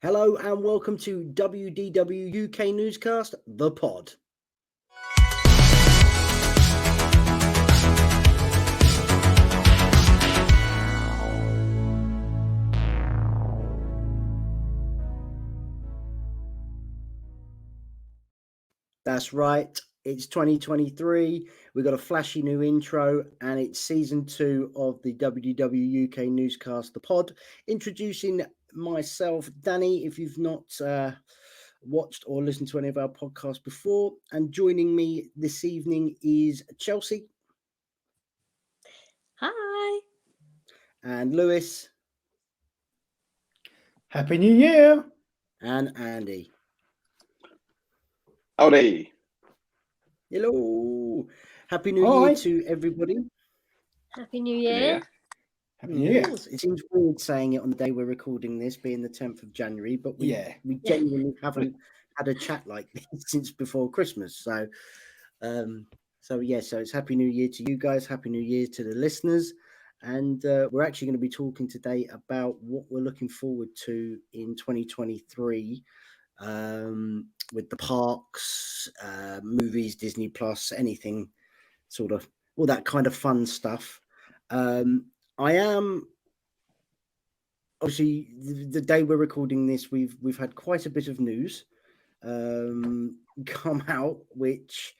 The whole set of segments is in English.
Hello and welcome to WDW UK Newscast, the pod. That's right. It's 2023. We've got a flashy new intro, and it's season 2 of the WDW UK Newscast, the pod. Introducing myself, Danny, if you've not watched or listened to any of our podcasts before. And joining me this evening is Chelsea. Hi. And Lewis. Happy New Year. And Andy. Howdy. Hello. Happy New Year to everybody. Happy New Year. Happy New Year. It seems weird saying it on the day we're recording this, being the 10th of January, but we genuinely haven't had a chat like this since before Christmas. So it's Happy New Year to you guys. Happy New Year to the listeners. And we're actually going to be talking today about what we're looking forward to in 2023 with the parks, movies, Disney Plus, anything sort of, all that kind of fun stuff. I am obviously the day we're recording this. We've had quite a bit of news come out, which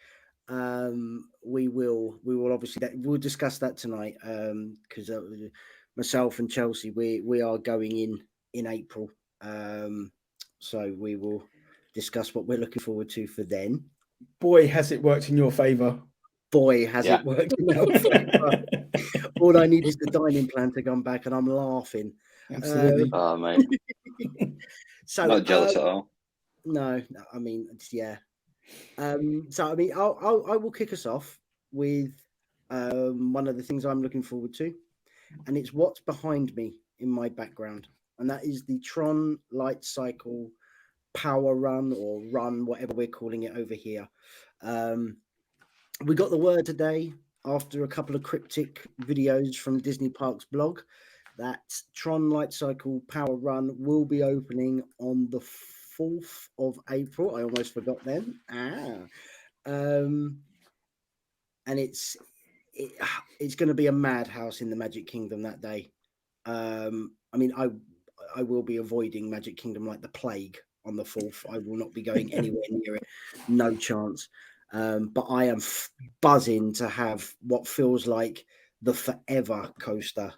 we will obviously we'll discuss that tonight because myself and Chelsea we are going in April, so we will discuss what we're looking forward to for then. Boy, has it worked in your favour. Boy, has it worked in our favour. All I need is the dining plan to come back, and I'm laughing. Absolutely. Oh, mate. So Not jealous at all. No, I mean, yeah. I will kick us off with one of the things I'm looking forward to, and it's what's behind me in my background, and that is the Tron Light Cycle Power Run, or Run, whatever we're calling it over here. We got the word today after a couple of cryptic videos from Disney Parks blog that Tron Light Cycle Power Run will be opening on the 4th of April. I almost forgot then. And it's going to be a madhouse in the Magic Kingdom that day. I mean, I will be avoiding Magic Kingdom like the plague on the 4th. I will not be going anywhere near it. No chance. But I am buzzing to have what feels like the forever coaster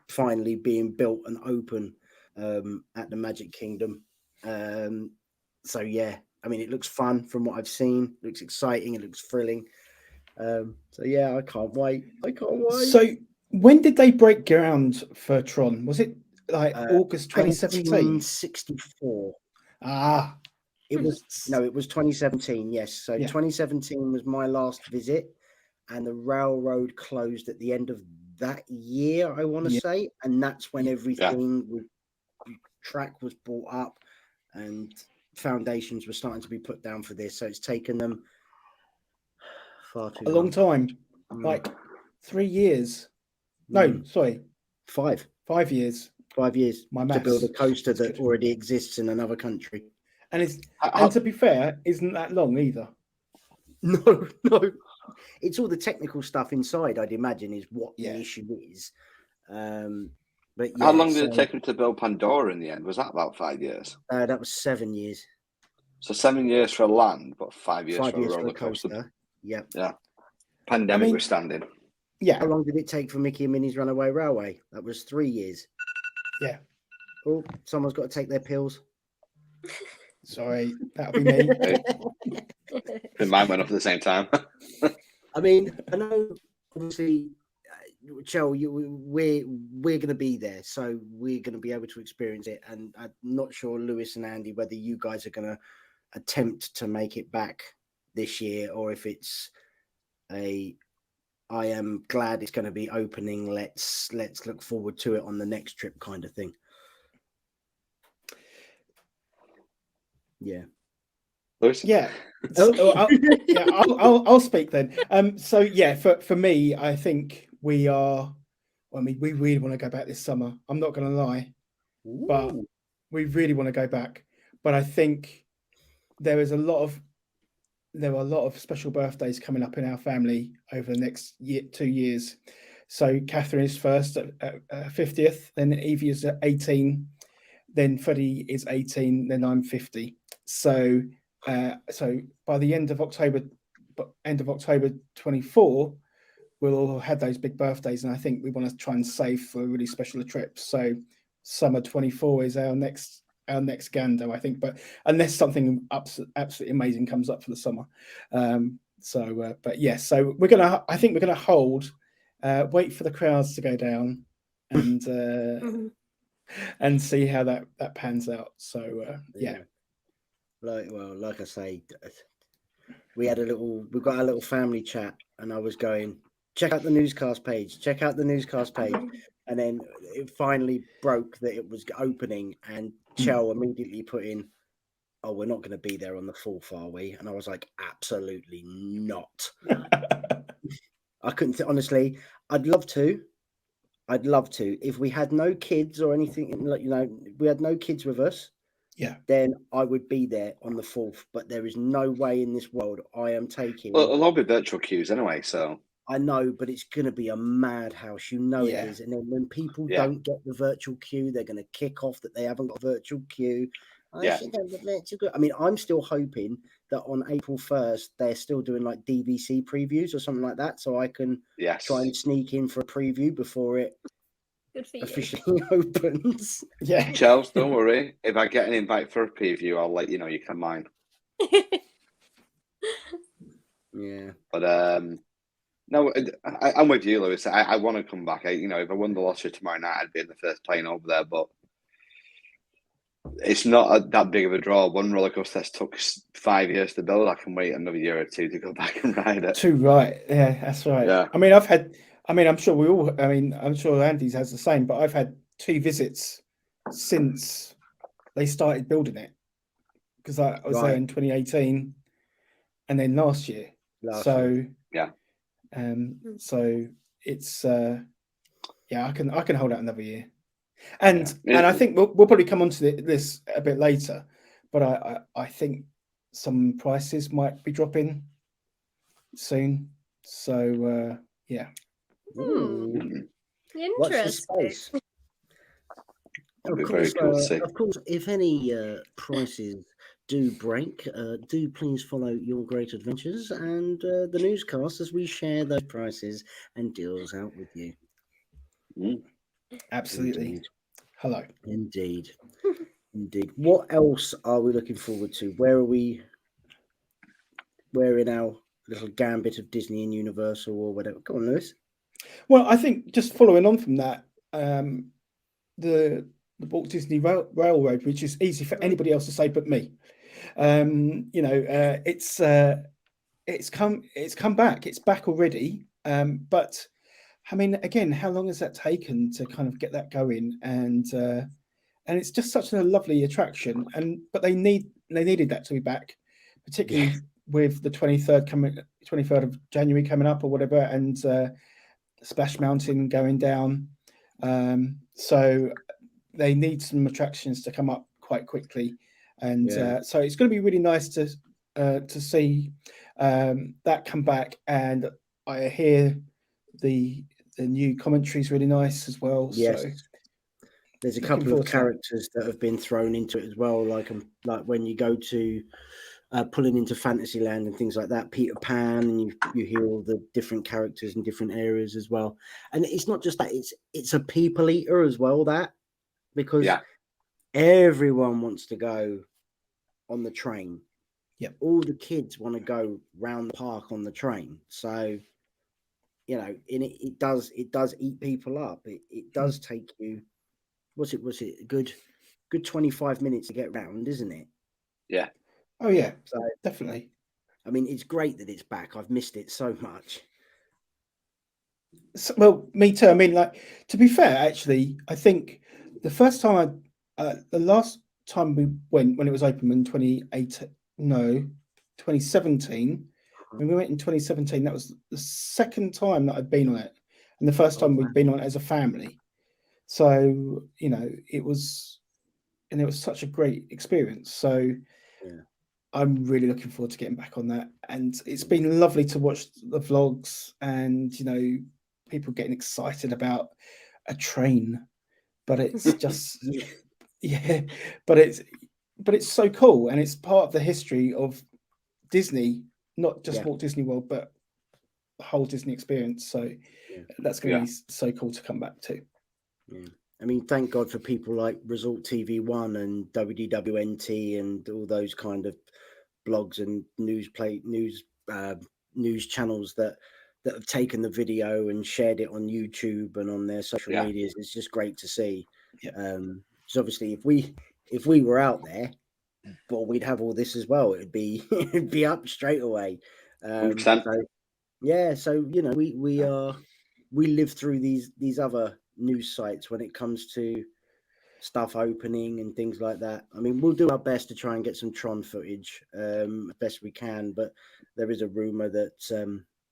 finally being built and open at the Magic Kingdom. So yeah, I mean, it looks fun from what I've seen. It looks exciting. It looks thrilling. So yeah, I can't wait. So when did they break ground for Tron? Was it like August 2017? 1964. It was 2017. Yes. So 2017 was my last visit, and the railroad closed at the end of that year, I want to say, and that's when everything with track was brought up and foundations were starting to be put down for this. So it's taken them far too long time, like 3 years. No, sorry, 5 years. 5 years My to build a coaster that already exists in another country. And and to be fair, isn't that long either. No. It's all the technical stuff inside, I'd imagine, is what the issue is. But how long did it take them to build Pandora in the end? Was that about 5 years? That was 7 years. So 7 years for land, but 5 years for a roller coaster. Yep. Yeah. Pandemic was standing. Yeah. How long did it take for Mickey and Minnie's Runaway Railway? That was 3 years. Yeah. Oh, someone's got to take their pills. Sorry, that'll be me. Mine went off at the same time. I mean, I know, obviously, Chell, we're going to be there, so we're going to be able to experience it. And I'm not sure, Lewis and Andy, whether you guys are going to attempt to make it back this year, or if it's I am glad it's going to be opening. Let's look forward to it on the next trip, kind of thing. Yeah. Yeah. I'll speak then. So yeah, for me, I think we really want to go back this summer. I'm not going to lie, but we really want to go back, but I think there are a lot of special birthdays coming up in our family over the next 2 years. So Catherine is first at 50th, then Evie is at 18, then Freddie is 18, then I'm 50. So by the end of October 24, we'll all have those big birthdays, and I think we want to try and save for a really special trip. So summer 24 is our next gander, I think, but unless something absolutely amazing comes up for the summer. But yes, so I think we're gonna hold, wait for the crowds to go down, and and see how that pans out. So yeah. Like I say, we've got a little family chat, and I was going, check out the newscast page, and then it finally broke that it was opening, and Chell immediately put in, "Oh, we're not going to be there on the 4th, are we?" And I was like, "Absolutely not." I couldn't honestly. I'd love to. If we had no kids or anything, we had no kids with us. Yeah. Then I would be there on the 4th, but there is no way in this world I am taking. Well, a lot of virtual queues anyway, so. I know, but it's going to be a madhouse. It is. And then when people don't get the virtual queue, they're going to kick off that they haven't got a virtual queue. I mean, I'm still hoping that on April 1st, they're still doing like DVC previews or something like that. So I can try and sneak in for a preview before it officially opens. Yeah. Charles, don't worry. If I get an invite for a preview, I'll let you know you can mine. Yeah. But, no, I'm with you, Lewis. I want to come back. If I won the lottery tomorrow night, I'd be in the first plane over there. But it's not that big of a draw. One roller coaster that took 5 years to build. I can wait another year or two to go back and ride it. Too right. Yeah, that's right. Yeah. I mean, I'm sure I'm sure Andy's has the same, but I've had 2 visits since they started building it, because I was there in 2018 and then last year. Yeah. So it's I can hold out another year, and I think we'll probably come on to this a bit later, but I think some prices might be dropping soon. So yeah. Interesting. Of course, if any prices do break, do please follow Your Great Adventures and the newscast as we share those prices and deals out with you. Absolutely. Indeed. Hello. Indeed. What else are we looking forward to? Where are we? We're in our little gambit of Disney and Universal or whatever. Go on, Lewis. Well, I think just following on from that, the Walt Disney Railroad, which is easy for anybody else to say but me. It's come back. It's back already. But I mean, again, how long has that taken to kind of get that going? And it's just such a lovely attraction. But they needed that to be back, particularly with the 23rd of January coming up or whatever, and Splash Mountain going down. So they need some attractions to come up quite quickly, and so it's going to be really nice to see that come back. And I hear the new commentary is really nice as well. Yes. So there's a couple of characters that have been thrown into it as well, like when you go to pulling into Fantasyland and things like that, Peter Pan, and you hear all the different characters in different areas as well. And it's not just that; it's a people eater as well. That because everyone wants to go on the train. Yeah, all the kids want to go round the park on the train. So it does eat people up. It does take you. Was it a good 25 minutes to get round, isn't it? Yeah. Oh yeah, so definitely. I mean, it's great that it's back. I've missed it so much. So, well, me too. I mean, like, to be fair, actually, I think the last time we went when it was open in 2017. When we went in 2017, that was the second time that I'd been on it, and the first time we'd been on it as a family. So it was and it was such a great experience. So I'm really looking forward to getting back on that. And it's been lovely to watch the vlogs and, people getting excited about a train, but it's just, but it's so cool. And it's part of the history of Disney, not just Walt Disney World, but the whole Disney experience. So that's going to be so cool to come back to. Yeah. I mean, thank God for people like Resort TV One and WDWNT and all those kind of blogs and news channels that have taken the video and shared it on YouTube and on their social medias. It's just great to see. So obviously, if we were out there, well, we'd have all this as well. It'd be up straight away. So we live through these other news sites when it comes to stuff opening and things like that. I mean, we'll do our best to try and get some Tron footage as best we can, but there is a rumor that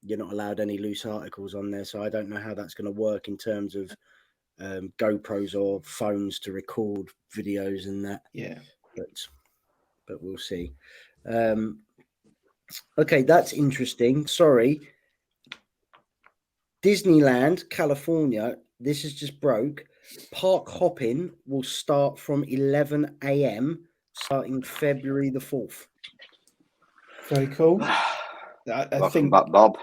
you're not allowed any loose articles on there, so I don't know how that's going to work in terms of GoPros or phones to record videos and that. But we'll see. Okay, that's interesting. Sorry. Disneyland California, this is just broke. Park hopping will start from 11 a.m. starting February the 4th. Very cool. I think that, Bob.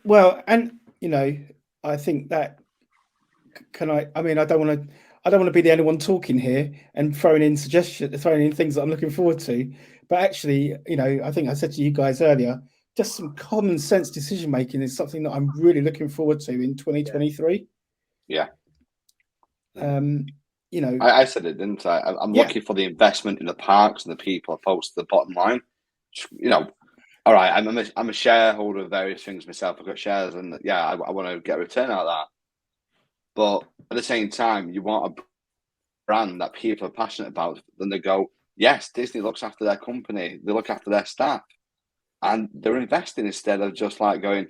Well, and I think that I mean, I don't want to be the only one talking here and throwing in things that I'm looking forward to. But actually, I think I said to you guys earlier, just some common sense decision making is something that I'm really looking forward to in 2023. Yeah. I said it, didn't I? I'm looking for the investment in the parks and the people opposed to the bottom line. All right, I'm a shareholder of various things myself. I've got shares, and I want to get a return out of that. But at the same time, you want a brand that people are passionate about. Then they go, yes, Disney looks after their company. They look after their staff. And they're investing instead of just like going,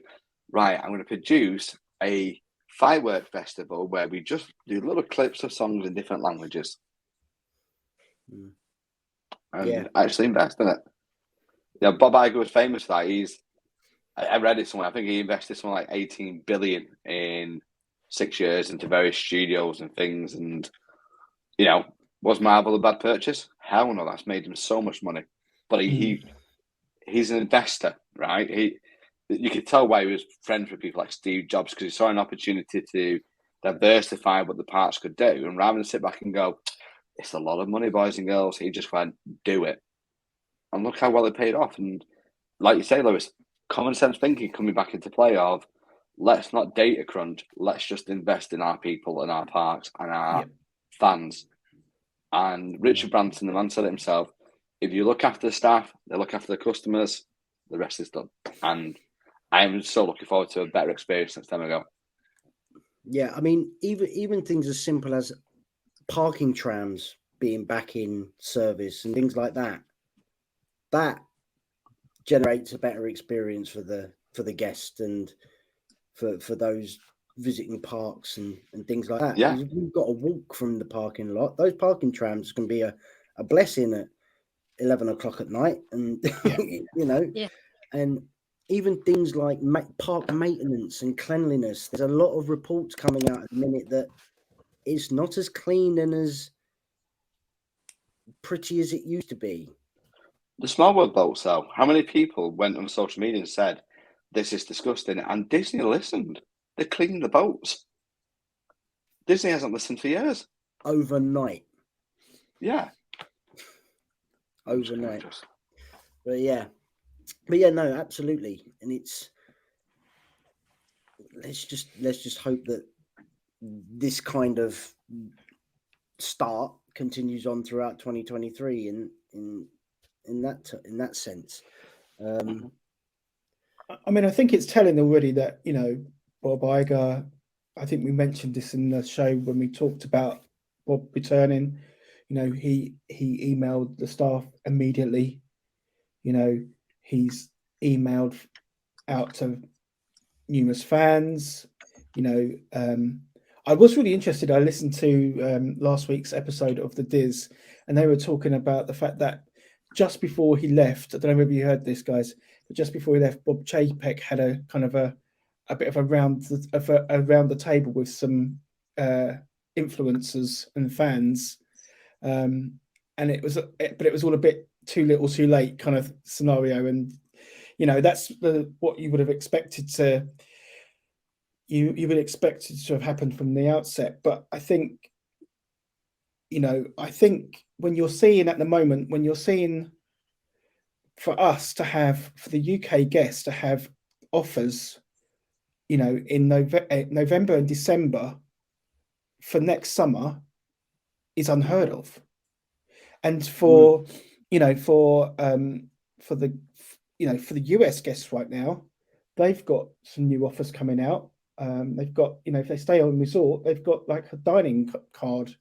right, I'm going to produce a firework festival where we just do little clips of songs in different languages. And actually invest in it. Bob Iger was famous for that. I read it somewhere. I think he invested something like 18 billion in 6 years into various studios and things. And, was Marvel a bad purchase? Hell no, that's made him so much money. But he's an investor, right? You could tell why he was friends with people like Steve Jobs, because he saw an opportunity to diversify what the parks could do. And rather than sit back and go, it's a lot of money, boys and girls, he just went, do it. And look how well it paid off. And like you say, Lewis, common sense thinking coming back into play of, let's not data crunch. Let's just invest in our people and our parks and our fans. And Richard Branson, the man, said it himself, if you look after the staff, they look after the customers, the rest is done. And I'm so looking forward to a better experience next time I go. Yeah, I mean, even things as simple as parking trams being back in service and things like that, that generates a better experience for the guest and for those visiting parks and things like that. Yeah. If you've got to walk from the parking lot, those parking trams can be a blessing at 11 o'clock at night. And, and even things like park maintenance and cleanliness. There's a lot of reports coming out at the minute that it's not as clean and as pretty as it used to be. The Small World boats, though, how many people went on social media and said, this is disgusting? And Disney listened. They cleaned the boats. Disney hasn't listened for years. Overnight. Yeah. Overnight. But no, absolutely. And let's just hope that this kind of start continues on throughout 2023 in that sense. I mean, I think it's telling already that, Bob Iger, I think we mentioned this in the show when we talked about Bob returning, he emailed the staff immediately. He's emailed out to numerous fans. I was really interested. I listened to last week's episode of the Diz, and they were talking about the fact that just before he left, I don't know whether you heard this, guys, but just before he left, Bob Chapek had a kind of a bit of around the table with some influencers and fans, and it was all a bit too little, too late kind of scenario, and that's what you would have expected to. You would expect it to have happened from the outset, but I think when you're seeing at the moment, when you're seeing for the UK guests to have offers, in November and December for next summer is unheard of. And for the US guests right now, they've got some new offers coming out. They've got, if they stay on resort, they've got like a dining card.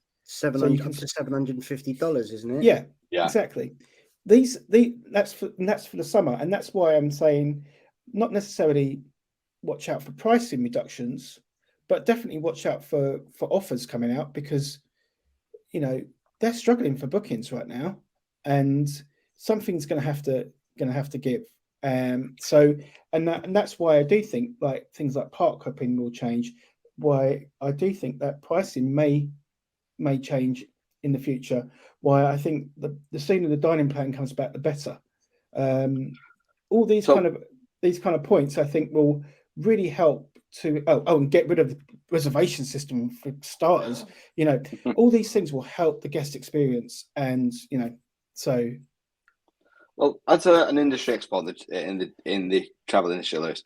up to $750, isn't it? Yeah, Yeah, exactly. That's for the summer, and that's why I'm saying not necessarily watch out for pricing reductions, but definitely watch out for offers coming out, because they're struggling for bookings right now, and something's going to have to give. So that's why I do think like things like park hopping will change. Why I do think that pricing may change in the future. Why I think the sooner the dining plan comes back, the better. All these kind of points I think will really help to and get rid of the reservation system for starters. All these things will help the guest experience, and so. Well, as an industry expert in the travel industry, Lewis,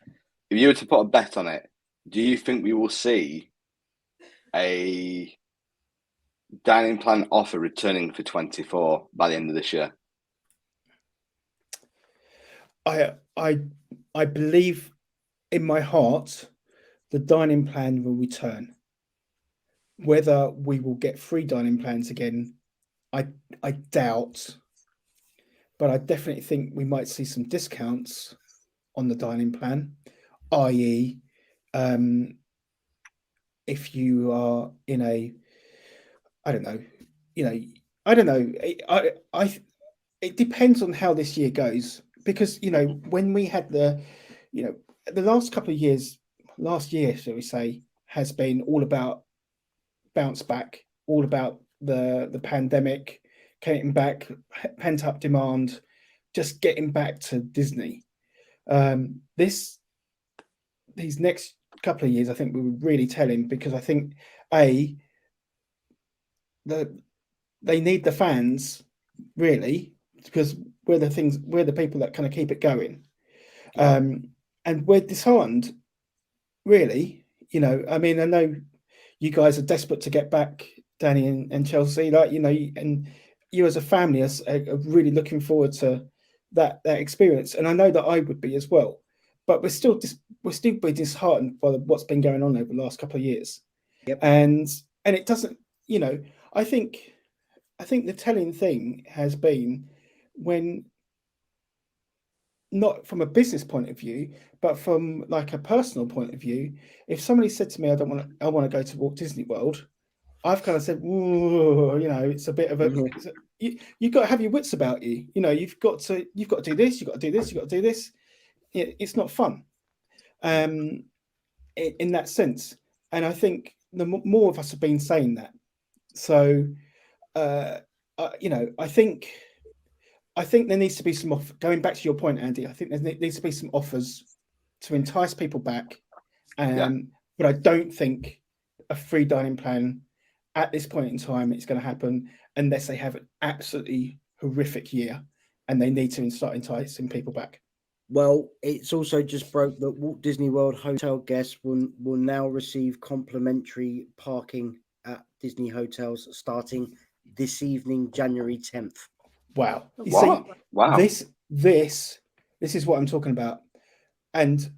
if you were to put a bet on it, do you think we will see a dining plan offer returning for 24 by the end of this year? I believe in my heart the dining plan will return. Whether we will get free dining plans again, I doubt. But I definitely think we might see some discounts on the dining plan, i.e., if you are in a, I don't know. It depends on how this year goes, because when we had the last couple of years, last year, shall we say, has been all about bounce back, all about the pandemic, getting back, pent up demand, just getting back to Disney. These next couple of years, I think we were really telling, because I think they need the fans, really, because we're the people that kind of keep it going. And we're disheartened, really. I mean, I know you guys are desperate to get back, Danny and Chelsea, and you as a family are really looking forward to that experience, and I know that I would be as well. But we're still disheartened by what's been going on over the last couple of years. Yep. And it doesn't, I think the telling thing has been, when, not from a business point of view, but from like a personal point of view, if somebody said to me, I want to go to Walt Disney World, I've kind of said, it's a bit of a, you've got to have your wits about you. You've got to do this, you've got to do this, you've got to do this. It's not fun, in that sense. And I think the more of us have been saying that. So, I think there needs to be some going back to your point, Andy. I think there needs to be some offers to entice people back. But I don't think a free dining plan at this point in time is going to happen unless they have an absolutely horrific year and they need to start enticing people back. Well, it's also just broke that Walt Disney World hotel guests will now receive complimentary parking at Disney hotels starting this evening, January 10th. Wow. Wow. This is what I'm talking about. And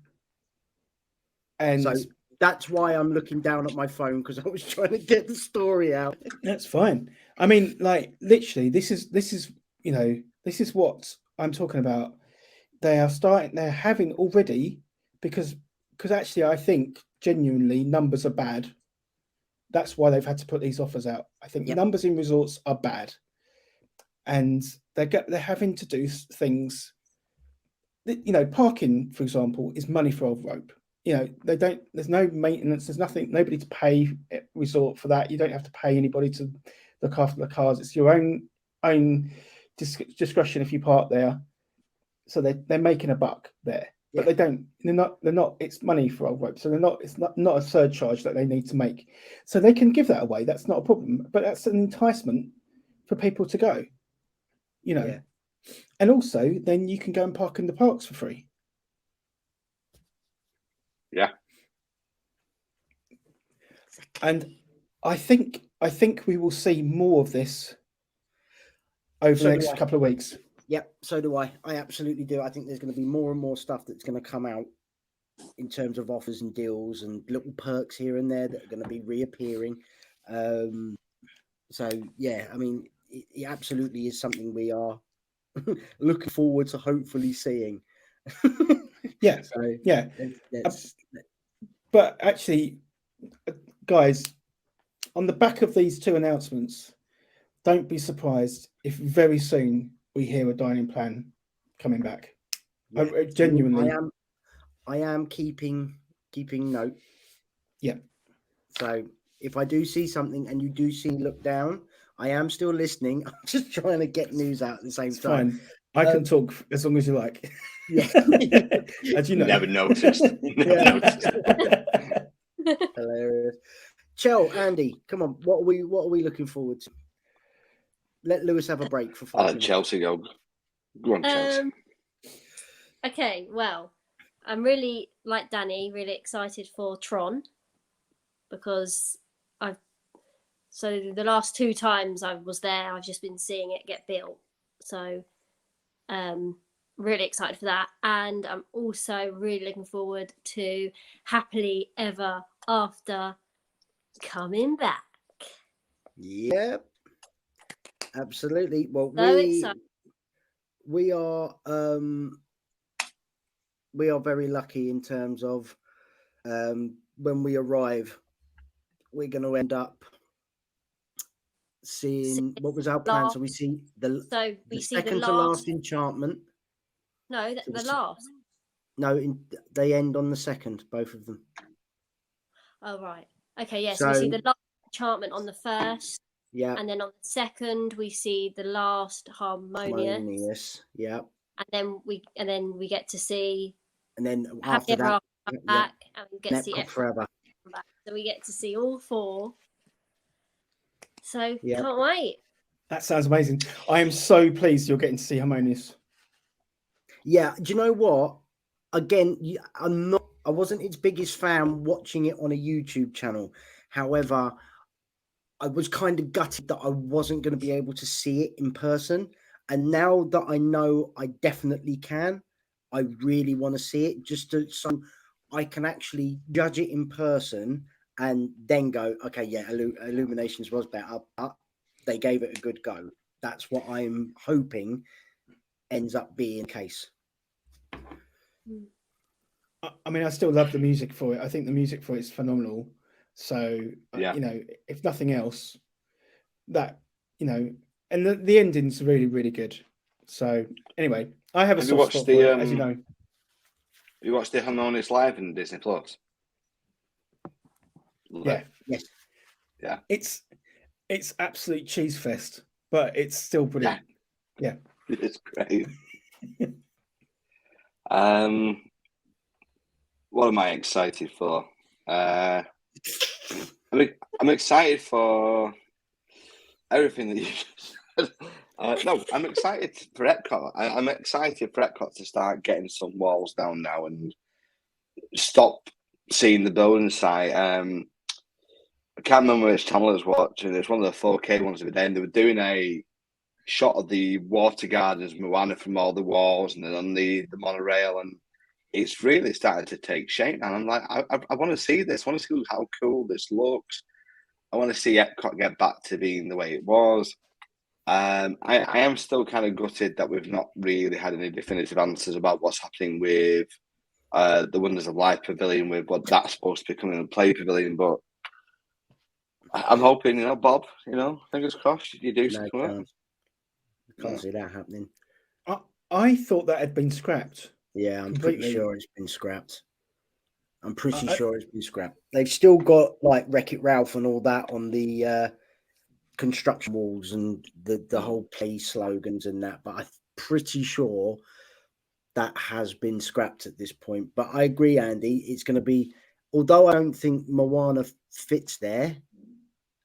so that's why I'm looking down at my phone, because I was trying to get the story out. That's fine. I mean, like, literally, this is what I'm talking about. They're having already, because actually I think genuinely numbers are bad. That's why they've had to put these offers out. I think numbers in resorts are bad, and they're having to do things. Parking, for example, is money for old rope. There's no maintenance. There's nobody to pay at resort for that. You don't have to pay anybody to look after the cars. It's your own discretion if you park there. So they're making a buck there, but they're not. It's money for old rope, so it's not a surcharge that they need to make. So they can give that away. That's not a problem. But that's an enticement for people to go. And also then you can go and park in the parks for free. Yeah. And I think we will see more of this over the next couple of weeks. Yep, so do I. I absolutely do. I think there's going to be more and more stuff that's going to come out in terms of offers and deals and little perks here and there that are going to be reappearing. So yeah, I mean, it absolutely is something we are looking forward to hopefully seeing. Yeah, so, yeah. But actually, guys, on the back of these two announcements, don't be surprised if very soon we hear a dining plan coming back. Yeah. Genuinely, I am keeping note. Yeah. So if I do see something and you do see look down, I am still listening. I'm just trying to get news out at the same time. Fine. I can talk as long as you like. Yeah. As you know. Never noticed. Hilarious. Chell, Andy, come on. What are we looking forward to? Let Lewis have a break for 5 minutes. Chelsea go. Go on, Chelsea. Okay, well, I'm really, like Danny, really excited for Tron because the last 2 times I was there, I've just been seeing it get built. So, really excited for that. And I'm also really looking forward to Happily Ever After coming back. Yep. Absolutely. Well, we are very lucky in terms of when we arrive, we're going to end up seeing what was our plan. So we see the second to last enchantment. No, the last. No, they end on the second, both of them. Oh right. Okay. Yeah. So we see the last enchantment on the first. Yeah. And then on the second, we see the last harmonious. Yeah. And then we get to see. And then after that, back, and we get to see forever. So we get to see all 4. So can't wait. That sounds amazing. I am so pleased you're getting to see Harmonious. Yeah. Do you know what? Again, I wasn't its biggest fan watching it on a YouTube channel. However, I was kind of gutted that I wasn't going to be able to see it in person. And now that I know I definitely can, I really want to see it just so I can actually judge it in person and then go, okay, yeah, Illuminations was better, but they gave it a good go. That's what I'm hoping ends up being the case. I mean, I still love the music for it. I think the music for it is phenomenal. So, if nothing else, that, and the ending's really, really good. So, anyway, I have a soft spot for it, as you know. You watched the Harmonious live in Disney Plus? Yeah. Yes. Yeah. It's absolute cheese fest, but it's still brilliant. Yeah. It's great. What am I excited for? I'm excited for everything that you just said. No, I'm excited for Epcot. I'm excited for Epcot to start getting some walls down now and stop seeing the building site. I can't remember which channel I was watching. It's one of the 4K ones of the day, and they were doing a shot of the water gardens, Moana from all the walls, and then on the monorail, and it's really starting to take shape. And I'm like, I want to see this. I want to see how cool this looks. I want to see Epcot get back to being the way it was. I am still kind of gutted that we've not really had any definitive answers about what's happening with the Wonders of Life Pavilion, with what that's supposed to be becoming a play pavilion. But I'm hoping, Bob, fingers crossed, you do No something. chance. I can't see that happening. I thought that had been scrapped. Yeah, I'm Completely. pretty sure it's been scrapped. I'm pretty sure it's been scrapped. They've still got like Wreck-It Ralph and all that on the construction walls and the whole play slogans and that, but I'm pretty sure that has been scrapped at this point. But I agree, Andy, it's going to be, although I don't think Moana fits there,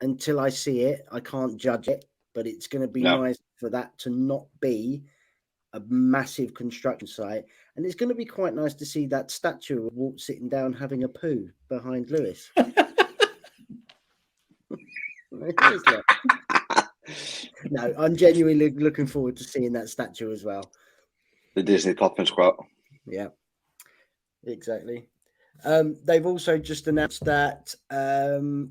until I see it, I can't judge it, but it's going to be nice for that to not be a massive construction site. And it's going to be quite nice to see that statue of Walt sitting down having a poo behind Lewis. No, I'm genuinely looking forward to seeing that statue as well. The Disney pop and squat. Yeah, exactly. They've also just announced that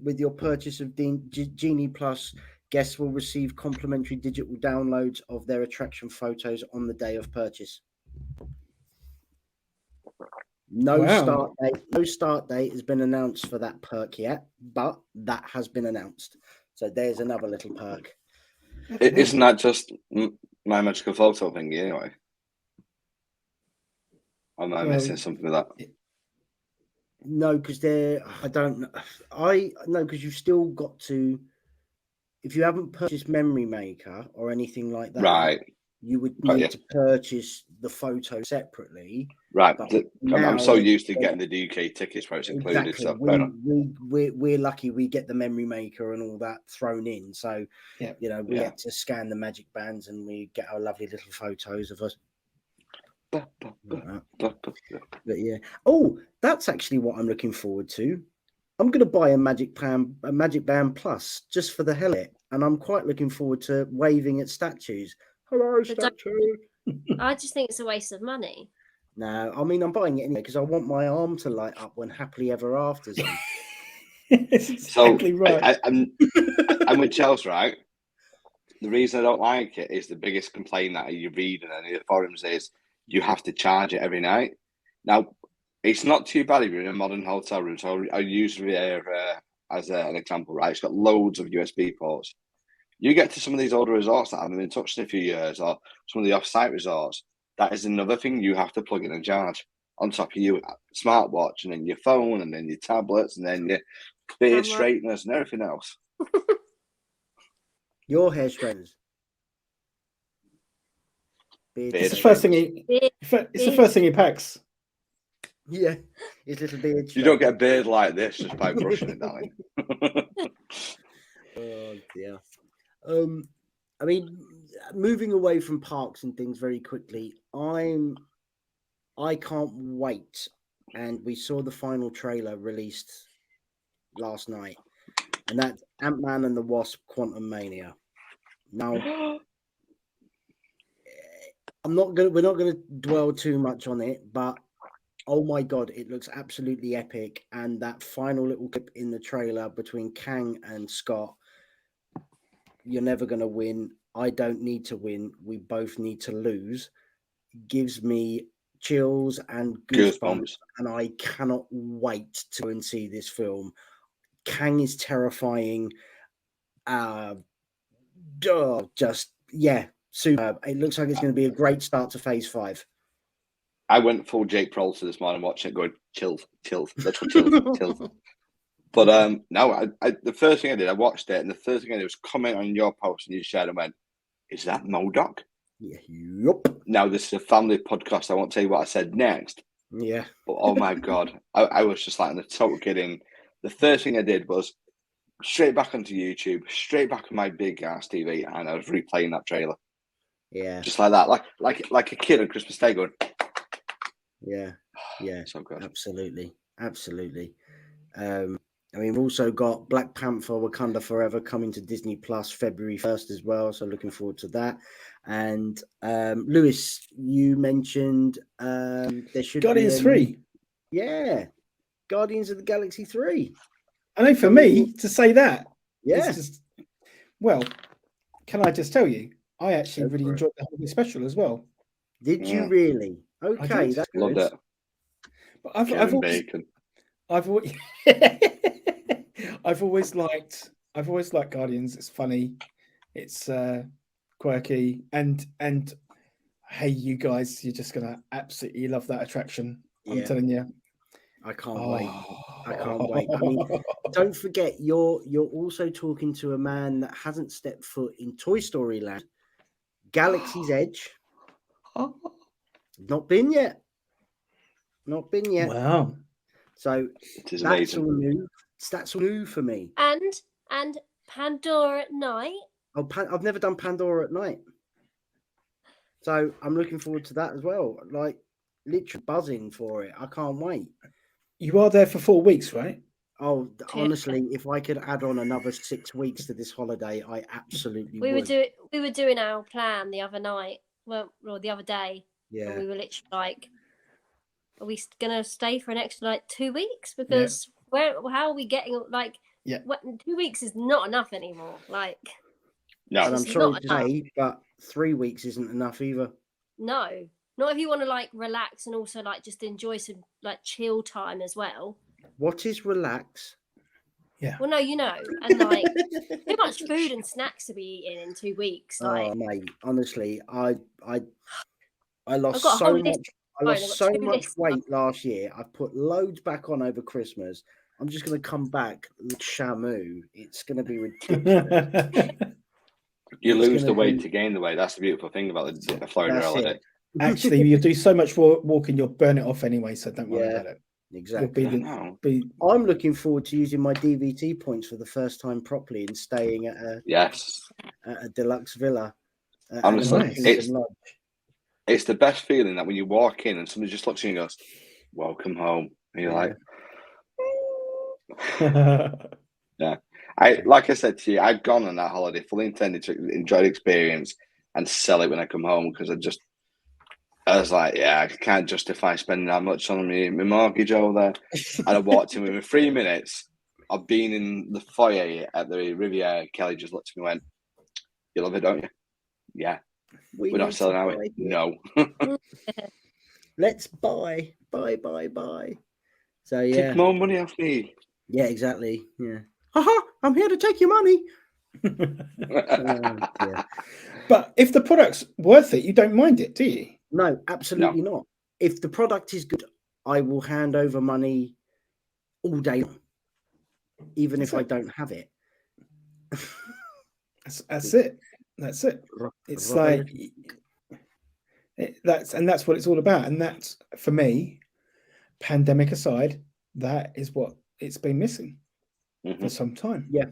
with your purchase of Genie Plus, guests will receive complimentary digital downloads of their attraction photos on the day of purchase. No start date has been announced for that perk yet, but that has been announced. So there's another little perk. Isn't that just my magical photo thingy anyway? Am I missing something with that? No, because because you've still got to, if you haven't purchased Memory Maker or anything like that, right, you would need to purchase the photo separately. Right. I'm so used to getting the UK tickets where it's included. Exactly. So we're lucky we get the Memory Maker and all that thrown in. So, we get to scan the magic bands and we get our lovely little photos of us. But yeah. Oh, that's actually what I'm looking forward to. I'm going to buy a Magic Band Plus just for the hell of it. And I'm quite looking forward to waving at statues. Hello, statue. I just think it's a waste of money. No, I mean, I'm buying it anyway because I want my arm to light up when Happily Ever After's on. Exactly right. I'm with Chelsea, right? The reason I don't like it is the biggest complaint that you read in any of the forums is you have to charge it every night. Now, it's not too bad if you're in a modern hotel room. So I use it as an example, right? It's got loads of USB ports. You get to some of these older resorts that haven't been touched in a few years, or some of the off-site resorts, that is another thing you have to plug in and charge on top of your smartwatch, and then your phone, and then your tablets, and then your beard straighteners and everything else. Your hair straighteners. It's the first thing he packs. Yeah, his little beard. You don't get a beard like this just by brushing it, darling. Oh dear. I mean, moving away from parks and things very quickly, I can't wait. And we saw the final trailer released last night, and that's AntMan and the Wasp: Quantumania. Now, we're not gonna dwell too much on it, but oh my god, it looks absolutely epic. And that final little clip in the trailer between Kang and Scott, you're never going to win. I don't need to win. We both need to lose. Gives me chills and goosebumps. And I cannot wait to go and see this film. Kang is terrifying. Superb. It looks like it's going to be a great start to Phase 5. I went full Jake Peralta this morning watching it, going chills, literally chills. But no, the first thing I did, I watched it, and the first thing I did was comment on your post, and you shared and went, "Is that MODOK?" Yeah, yep. Now this is a family podcast. I won't tell you what I said next. Yeah. But oh my god, I was just like in the total kidding. The first thing I did was straight back onto YouTube, straight back on my big ass TV, and I was replaying that trailer. Yeah. Just like that, like a kid on Christmas Day going. Yeah. So good. Absolutely. I mean, we've also got Black Panther: Wakanda Forever coming to Disney Plus February 1st as well. So looking forward to that. And Lewis, you mentioned there should Guardians 3. Yeah. Guardians of the Galaxy 3. I know for me to say that. Yeah. Well, can I just tell you, I actually really enjoyed the holiday special as well. Did you really? Okay, that's good. Loved it. But I've always liked I've always liked Guardians. It's funny, it's quirky, and hey, you guys, you're just gonna absolutely love that attraction. I'm Yeah. telling you. I can't wait. I can't wait. I mean, don't forget, you're also talking to a man that hasn't stepped foot in Toy Story Land, Galaxy's Edge. Not been yet. Not been yet. Wow. So It is that's amazing. all new. That's all new for me. And Pandora at night. Oh, I've never done Pandora at night, so I'm looking forward to that as well. Like, literally buzzing for it. I can't wait. You are there for 4 weeks, right? Oh, honestly, if I could add on another 6 weeks to this holiday, I absolutely would. We were doing our plan the other night. Well, the other day. Yeah. And we were literally like, are we gonna stay for an extra like 2 weeks? Because how are we getting like? Yeah. 2 weeks is not enough anymore. Like, No, And I'm it's sorry not to enough. say, but 3 weeks isn't enough either. No, not if you want to like relax and also like just enjoy some like chill time as well. What is relax? Yeah. Well, no, you know, and like too much food and snacks to be eating in 2 weeks. Like, Oh, mate, honestly, I lost got a so whole much. list. I I've lost got so 2 much lists. weight last year. I put loads back on over Christmas. I'm just going to come back with Shamu. It's going to be ridiculous. you It's lose the gonna weight be- to gain the weight. That's the beautiful thing about the Florida That's holiday. it. Actually, you do so much walking, you'll burn it off anyway. So don't worry Yeah. about it. Exactly. You'll be I'm looking forward to using my DVT points for the first time properly and staying at Yes. a deluxe villa. Honestly, Nice. it's the best feeling that when you walk in and somebody just looks at you and goes, "Welcome home," and you're like, "Yeah." Like I said to you, I've gone on that holiday fully intended to enjoy the experience and sell it when I come home because I was like, yeah, I can't justify spending that much on my mortgage over there. And I walked in within 3 minutes of being in the foyer at the Riviera. Kelly just looked at me and went, "You love it, don't you?" "Yeah." "We're not selling, are we?" "No." Let's buy. So yeah. "Take more money off me." Yeah, exactly. Yeah. Haha, I'm here to take your money. Yeah. But if the product's worth it, you don't mind it, do you? No, absolutely not. If the product is good, I will hand over money all day long, even if I don't have it. That's it. That's it. It's like that's what it's all about. And that's, for me, pandemic aside, that is what it's been missing for some time. Yeah.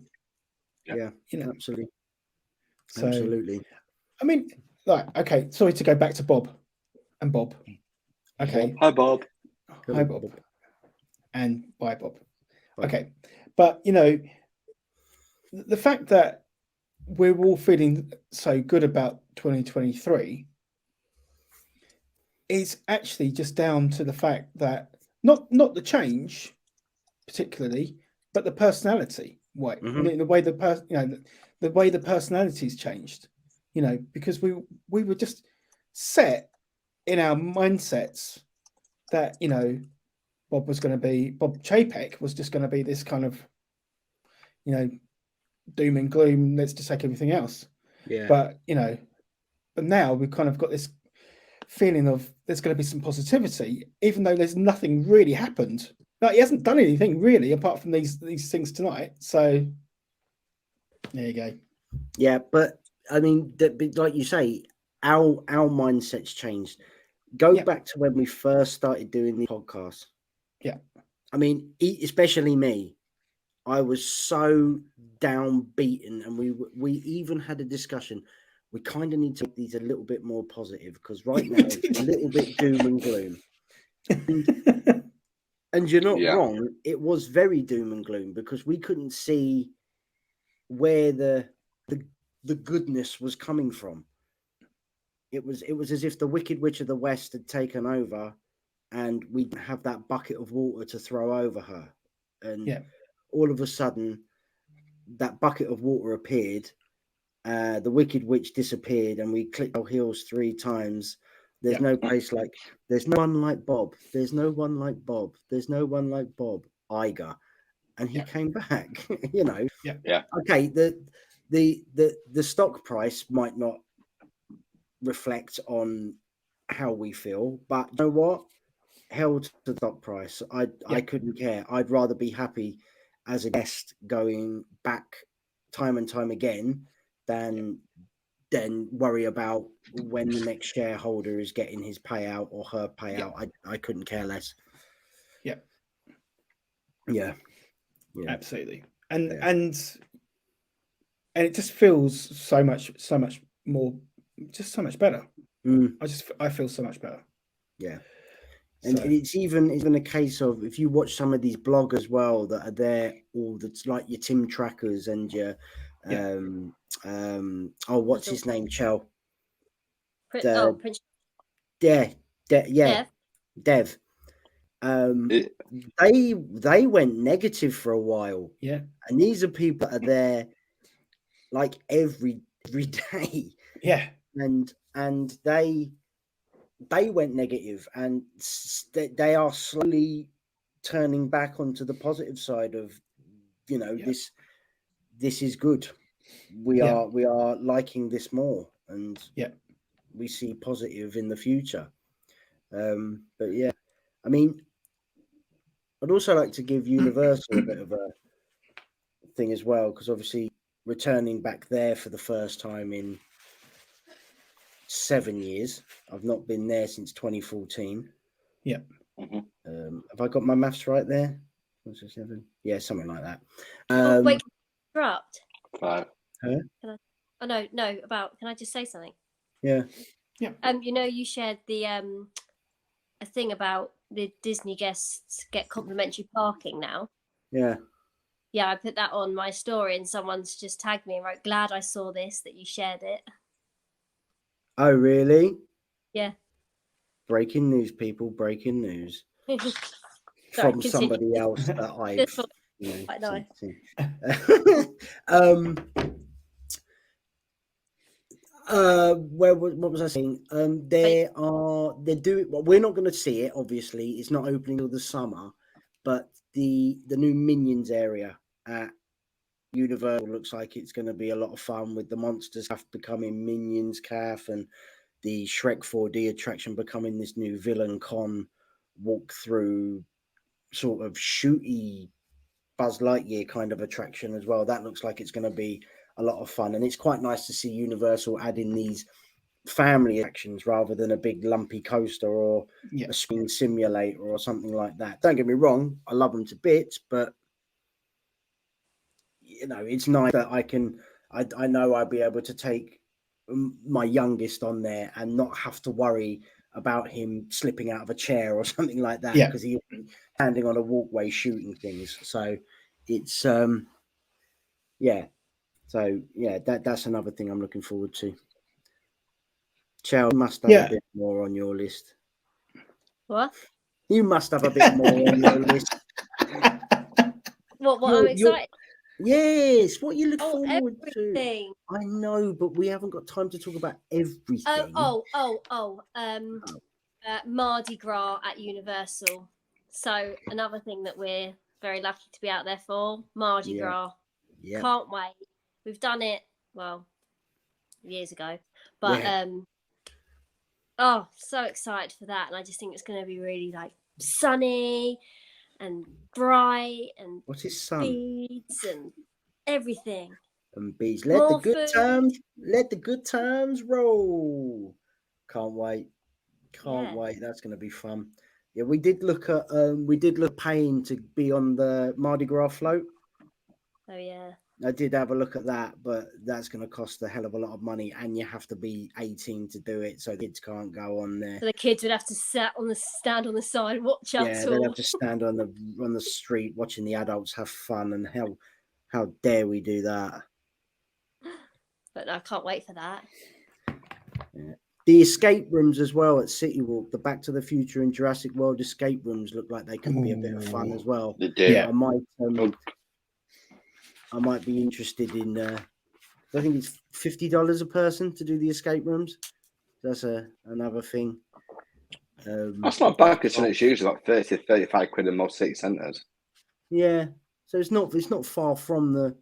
You know, Absolutely. so, Absolutely. I mean, like, okay, sorry to go back to Bob and Bob. Okay. Hi, Bob. Hi, Bob. And bye, Bob. Okay. But, you know, the fact that we're all feeling so good about 2023 is actually just down to the fact that not the change particularly, but the personality. The way the way the personality's changed. You know, because we were just set in our mindsets that, you know, Bob Chapek was just going to be this kind of, you know, doom and gloom, let's just take everything else. Yeah. But, you know, but now we've kind of got this feeling of there's going to be some positivity, even though there's nothing really happened. Like, he hasn't done anything really apart from these things tonight. So there you go. Yeah, but I mean, like you say, our mindset's changed. Go back to when we first started doing the podcast. Yeah. I mean, especially me. I was so downbeaten, and we even had a discussion. We kind of need to make these a little bit more positive because right now it's a little bit doom and gloom. And you're not wrong. It was very doom and gloom because we couldn't see where the goodness was coming from. It was as if the Wicked Witch of the West had taken over, and we didn't have that bucket of water to throw over her. And all of a sudden, that bucket of water appeared. The Wicked Witch disappeared, and we clicked our heels 3 times. There's no place like. There's no one like Bob. There's no one like Bob. There's no one like Bob. Iger. and he Yeah. came back. You know, Yeah. okay, the stock price might not reflect on how we feel, but you know what? Held to the stock price. I couldn't care. I'd rather be happy as a guest going back time and time again than worry about when the next shareholder is getting his payout or her payout. I couldn't care less. Yeah. Absolutely. And it just feels so much more, just so much better. I feel so much better. Yeah. And it's even a case of, if you watch some of these bloggers as well that are there, all that's like your Tim Trackers and your what's his name, Chell? Prince. Dev. They went negative for a while. Yeah. And these are people that are there like every day. Yeah. And they went negative, and they are slowly turning back onto the positive side of, you know, this is good. We are liking this more, and we see positive in the future. But yeah, I mean, I'd also like to give Universal a bit of a thing as well, because obviously returning back there for the first time in 7 years. I've not been there since 2014. Yeah. Have I got my maths right there? 7? Yeah, something like that. Wait, interrupt. 5. No. Can I just say something? Yeah. You know, you shared the a thing about the Disney guests get complimentary parking now. Yeah. Yeah, I put that on my story, and someone's just tagged me and wrote, "Glad I saw this, that you shared it." Oh, really? Yeah. Breaking news, people. Breaking news. Sorry, From continue. somebody else that I, quite nice. What was I saying? They're doing. Well, we're not going to see it. Obviously, it's not opening till the summer. But the new Minions area at Universal looks like it's going to be a lot of fun, with the Monsters Calf becoming Minions Calf, and the Shrek 4D attraction becoming this new Villain Con walk-through sort of shooty Buzz Lightyear kind of attraction as well. That looks like it's going to be a lot of fun, and it's quite nice to see Universal adding these family attractions rather than a big lumpy coaster or a swing simulator or something like that. Don't get me wrong, I love them to bits, but you know, it's nice that I know I'll be able to take my youngest on there and not have to worry about him slipping out of a chair or something like that, because he'll be standing on a walkway shooting things. So it's that's another thing I'm looking forward to. Chell, you must have a bit more on your list. What? You must have a bit more on your list. What I'm excited. Yes, what you look forward everything. to. I know, but we haven't got time to talk about everything. Mardi Gras at Universal. So another thing that we're very lucky to be out there for, Mardi Gras. Yeah. Can't wait. We've done it, well, years ago. But so excited for that. And I just think it's going to be really like sunny and bright and what is sun? Beads and everything. And beads. Let the good times roll. Can't wait. Can't wait. That's going to be fun. Yeah, we did look paying to be on the Mardi Gras float. Oh yeah. I did have a look at that, but that's going to cost a hell of a lot of money, and you have to be 18 to do it, so kids can't go on there. So the kids would have to stand on the side and watch us. Yeah, they'd have to stand on the street watching the adults have fun, and how dare we do that? But I can't wait for that. Yeah. The escape rooms as well at City Walk, the Back to the Future and Jurassic World escape rooms look like they could be a bit of fun as well. They do. Yeah, I might be interested in. I think it's $50 a person to do the escape rooms. That's another thing. That's not bad, considering it's usually like 30-35 quid in most city centres. Yeah, So it's not far from a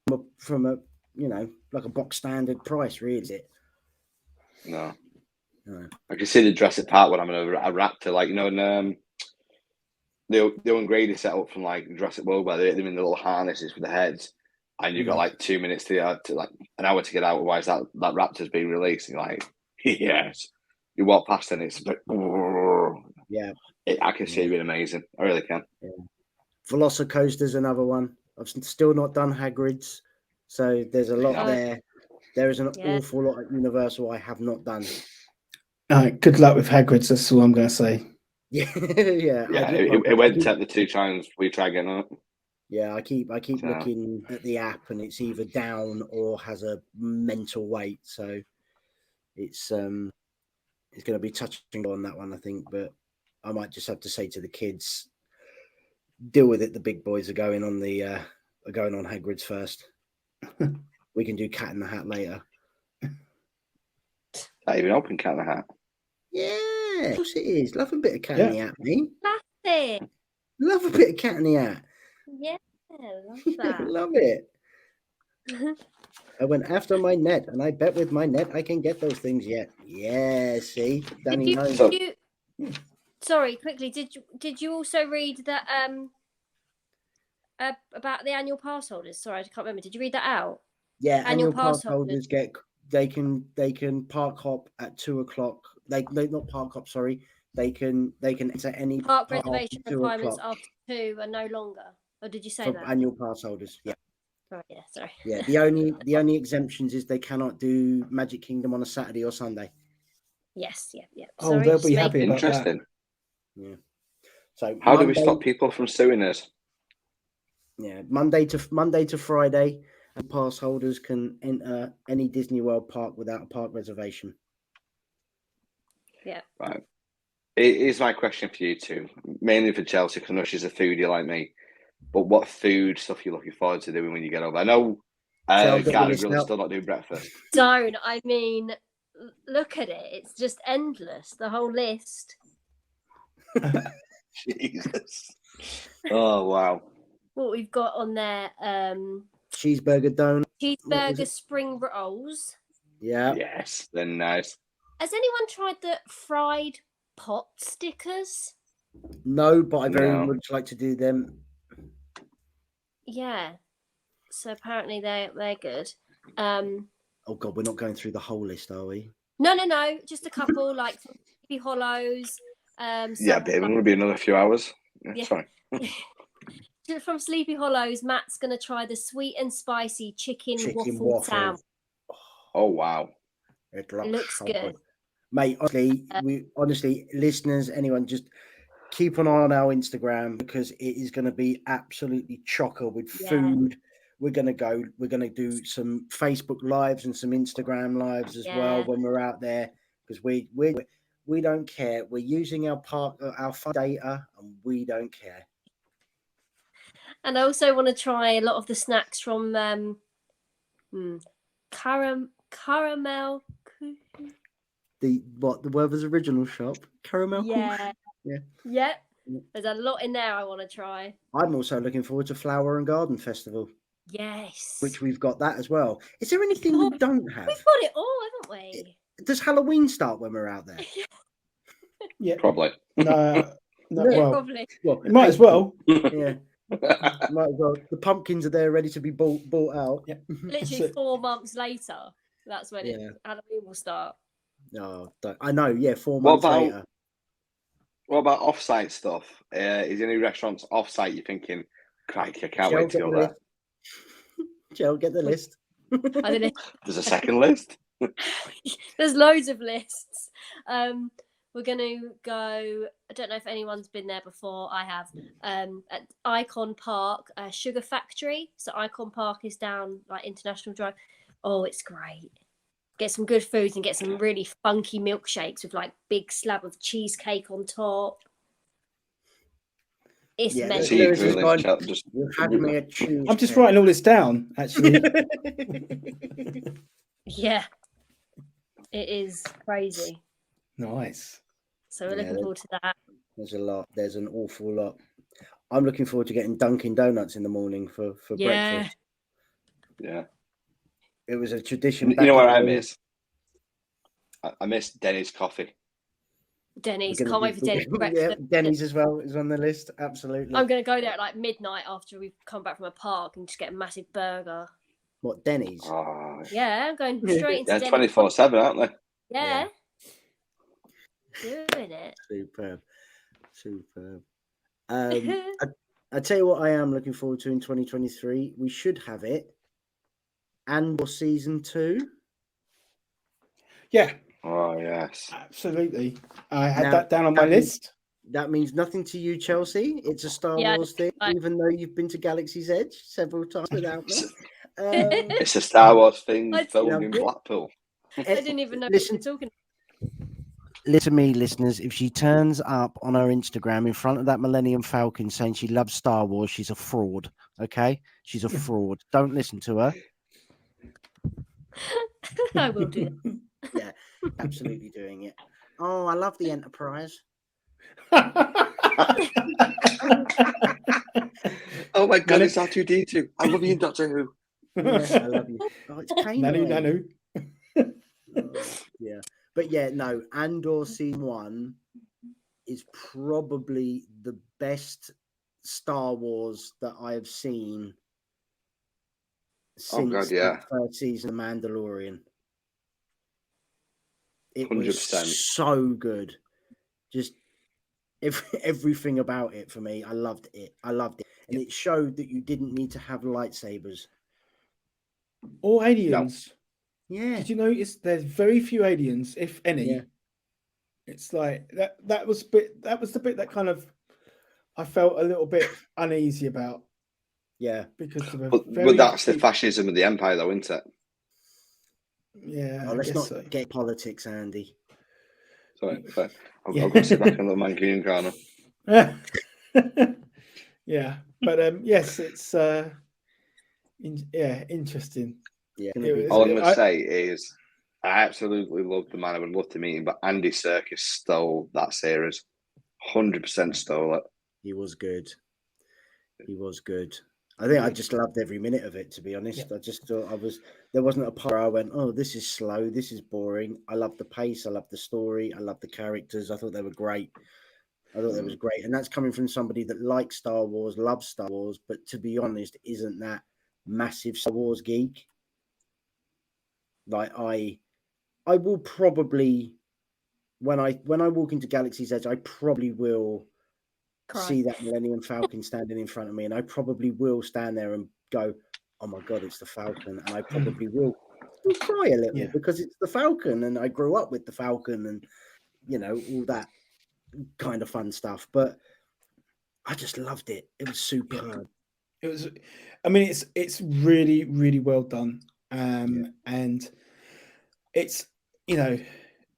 like a box standard price, really, is it? No. No. I can see the Jurassic Park when I'm in a raptor, like, and the Grady set up from like Jurassic World where they're in the little harnesses with the heads, and you've got like 2 minutes to like an hour to get out, otherwise that raptor's being released. And you're like, yes. You walk past and it's like, Yeah. I can see it being amazing. I really can. Yeah. Velocicoaster's another one. I've still not done Hagrid's, so there's a lot there. There is an awful lot at Universal I have not done. All right, good luck with Hagrid's. That's all I'm going to say. Yeah. It went at the 2 times we tried getting on it. Yeah, I keep looking at the app, and it's either down or has a mental wait. So it's going to be touching on that one, I think. But I might just have to say to the kids, deal with it. The big boys are going on Hagrid's first. We can do Cat in the Hat later. Not even open Cat in the Hat. Yeah, of course it is. Love a bit of Cat in the Hat, me. That's it. Love a bit of Cat in the Hat. Yeah, love that. Love it. I went after my net, and I bet with my net I can get those things yet. Yeah, see, Danny knows. Sorry, quickly. Did you also read that about the annual pass holders? Sorry, I can't remember. Did you read that out? Yeah, annual pass holders they can park hop at 2 o'clock. They not park hop. Sorry, they can enter any park reservation requirements after 2 are no longer. Or did you say that? Annual pass holders, yeah. Right, yeah, sorry. Yeah, the only exemptions is they cannot do Magic Kingdom on a Saturday or Sunday. Yes, yeah. Sorry, they'll be happy about interesting. That. Yeah. So how do we stop people from suing us? Yeah, Monday to Friday, and pass holders can enter any Disney World park without a park reservation. Yeah. Right. Here's my question for you two, mainly for Chelsea, because I know she's a foodie like me. But what food stuff are you looking forward to doing when you get over? I know Garden Grill is still not doing breakfast. Don't. I mean, look at it. It's just endless, the whole list. Jesus. Oh, wow. What we've got on there, cheeseburger donut. Cheeseburger spring rolls. Yeah. Yes, they're nice. Has anyone tried the fried pot stickers? No, but I very much like to do them. Yeah. So apparently they're good. Oh God, we're not going through the whole list, are we? No. Just a couple, like Sleepy Hollows. Yeah, babe, I'm gonna be another few hours. Yeah. Sorry. From Sleepy Hollows, Matt's gonna try the sweet and spicy chicken waffle sandwich. Oh wow. It looks good. Mate, honestly, listeners, anyone, just keep an eye on our Instagram, because it is going to be absolutely chocker with food. We're going to do some Facebook lives and some Instagram lives as well when we're out there, because we don't care. We're using our fun data, and we don't care. And I also want to try a lot of the snacks from Caramel. The Werther's original shop, Caramel. Yeah. There's a lot in there I want to try. I'm also looking forward to Flower and Garden Festival. Yes. Which we've got that as well. Is there anything we don't have? We've got it all, haven't we? Does Halloween start when we're out there? Yeah. Probably. No, probably. Well, it might as well. Yeah. Might as well. The pumpkins are there ready to be bought out. Yeah. Literally 4 months later. That's when Halloween will start. No, I know. Yeah, 4 months later. What about off-site stuff? Is there any restaurants off-site you're thinking, crikey, I can't wait to go there? Jill, get the list. I don't know. There's a second list? There's loads of lists. We're going to go, I don't know if anyone's been there before. I have. At Icon Park, Sugar Factory. So Icon Park is down like International Drive. Oh, it's great. Get some good foods and get some really funky milkshakes with like big slab of cheesecake on top. It's I'm just writing all this down, actually. Yeah. It is crazy. Nice. So we're looking forward to that. There's a lot. There's an awful lot. I'm looking forward to getting Dunkin' Donuts in the morning for Yeah. breakfast. Yeah. It was a tradition. You know what back I in the day. miss? I miss Denny's coffee. Denny's. We're gonna Can't wait for Denny's yeah, breakfast. Denny's as well is on the list. Absolutely. I'm going to go there at like midnight after we've come back from a park and just get a massive burger. What, Denny's? Oh, Yeah, I'm going straight into yeah, Denny's. 24/7, aren't they? Yeah. Doing it. Superb. I tell you what I am looking forward to in 2023. We should have it. Andor season 2. Yeah, Oh, yes. absolutely. I had Now, that down on my that means- list. That means nothing to you, Chelsea. It's a Star Yeah, Wars thing, I- even though you've been to Galaxy's Edge several times without me. It's a Star Wars thing I- filmed in Yeah. Blackpool. I didn't even know Listen- what you were talking Listen to me, listeners. If she turns up on her Instagram in front of that Millennium Falcon saying she loves Star Wars, she's a fraud. Okay? She's a fraud. Don't listen to her. I will do that. Yeah, absolutely doing it. Oh, I love the Enterprise. Oh my God, it's R2D2. I love you in Doctor Who. Yes, I love you. Oh, it's Nanu, Kane. nanu. Yeah, but yeah, no. Andor season 1 is probably the best Star Wars that I have seen since God, yeah. the first season of Mandalorian. It was 100%. so good. Just everything about it for me. I loved it. And it showed that you didn't need to have lightsabers. Or aliens. Yeah. Did you notice there's very few aliens, if any? Yeah. It's like that was the bit that kind of I felt a little bit uneasy about. Yeah. Because of a But that's the fascism of the Empire, though, isn't it? Yeah. Oh, I let's guess not so. get politics, Andy. Sorry, I'll go sit back in the Mancunian corner. Yeah, but yes, it's interesting. Yeah. All I'm going to say is I absolutely love the man. I would love to meet him, but Andy Serkis stole that series. 100% stole it. He was good. I think I just loved every minute of it, to be honest. Yeah. I just thought there wasn't a part where I went, oh, this is slow, this is boring. I love the pace, I love the story, I love the characters. I thought they were great. That was great. And that's coming from somebody that likes Star Wars, loves Star Wars, but to be honest, isn't that massive Star Wars geek. Like I will probably when I walk into Galaxy's Edge, I probably will see that Millennium Falcon standing in front of me, and I probably will stand there and go, oh my God, it's the Falcon. And I probably will cry a little because it's the Falcon and I grew up with the Falcon and, you know, all that kind of fun stuff. But I just loved it. It was superb. It was, I mean, it's really, really well done. And it's, you know,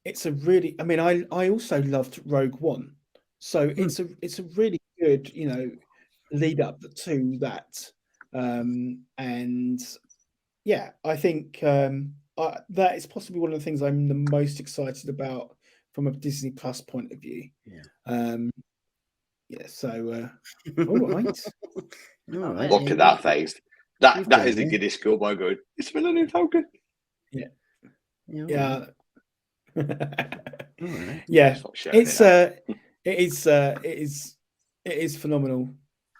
it's a really, I mean, I also loved Rogue One. So it's a really good, you know, lead up to that. And yeah, I think that is possibly one of the things I'm the most excited about from a Disney Plus point of view. So all right. Look at that face. That is a giddy schoolboy good. It's Millennium Falcon. Yeah. Yeah. Yeah. It is phenomenal.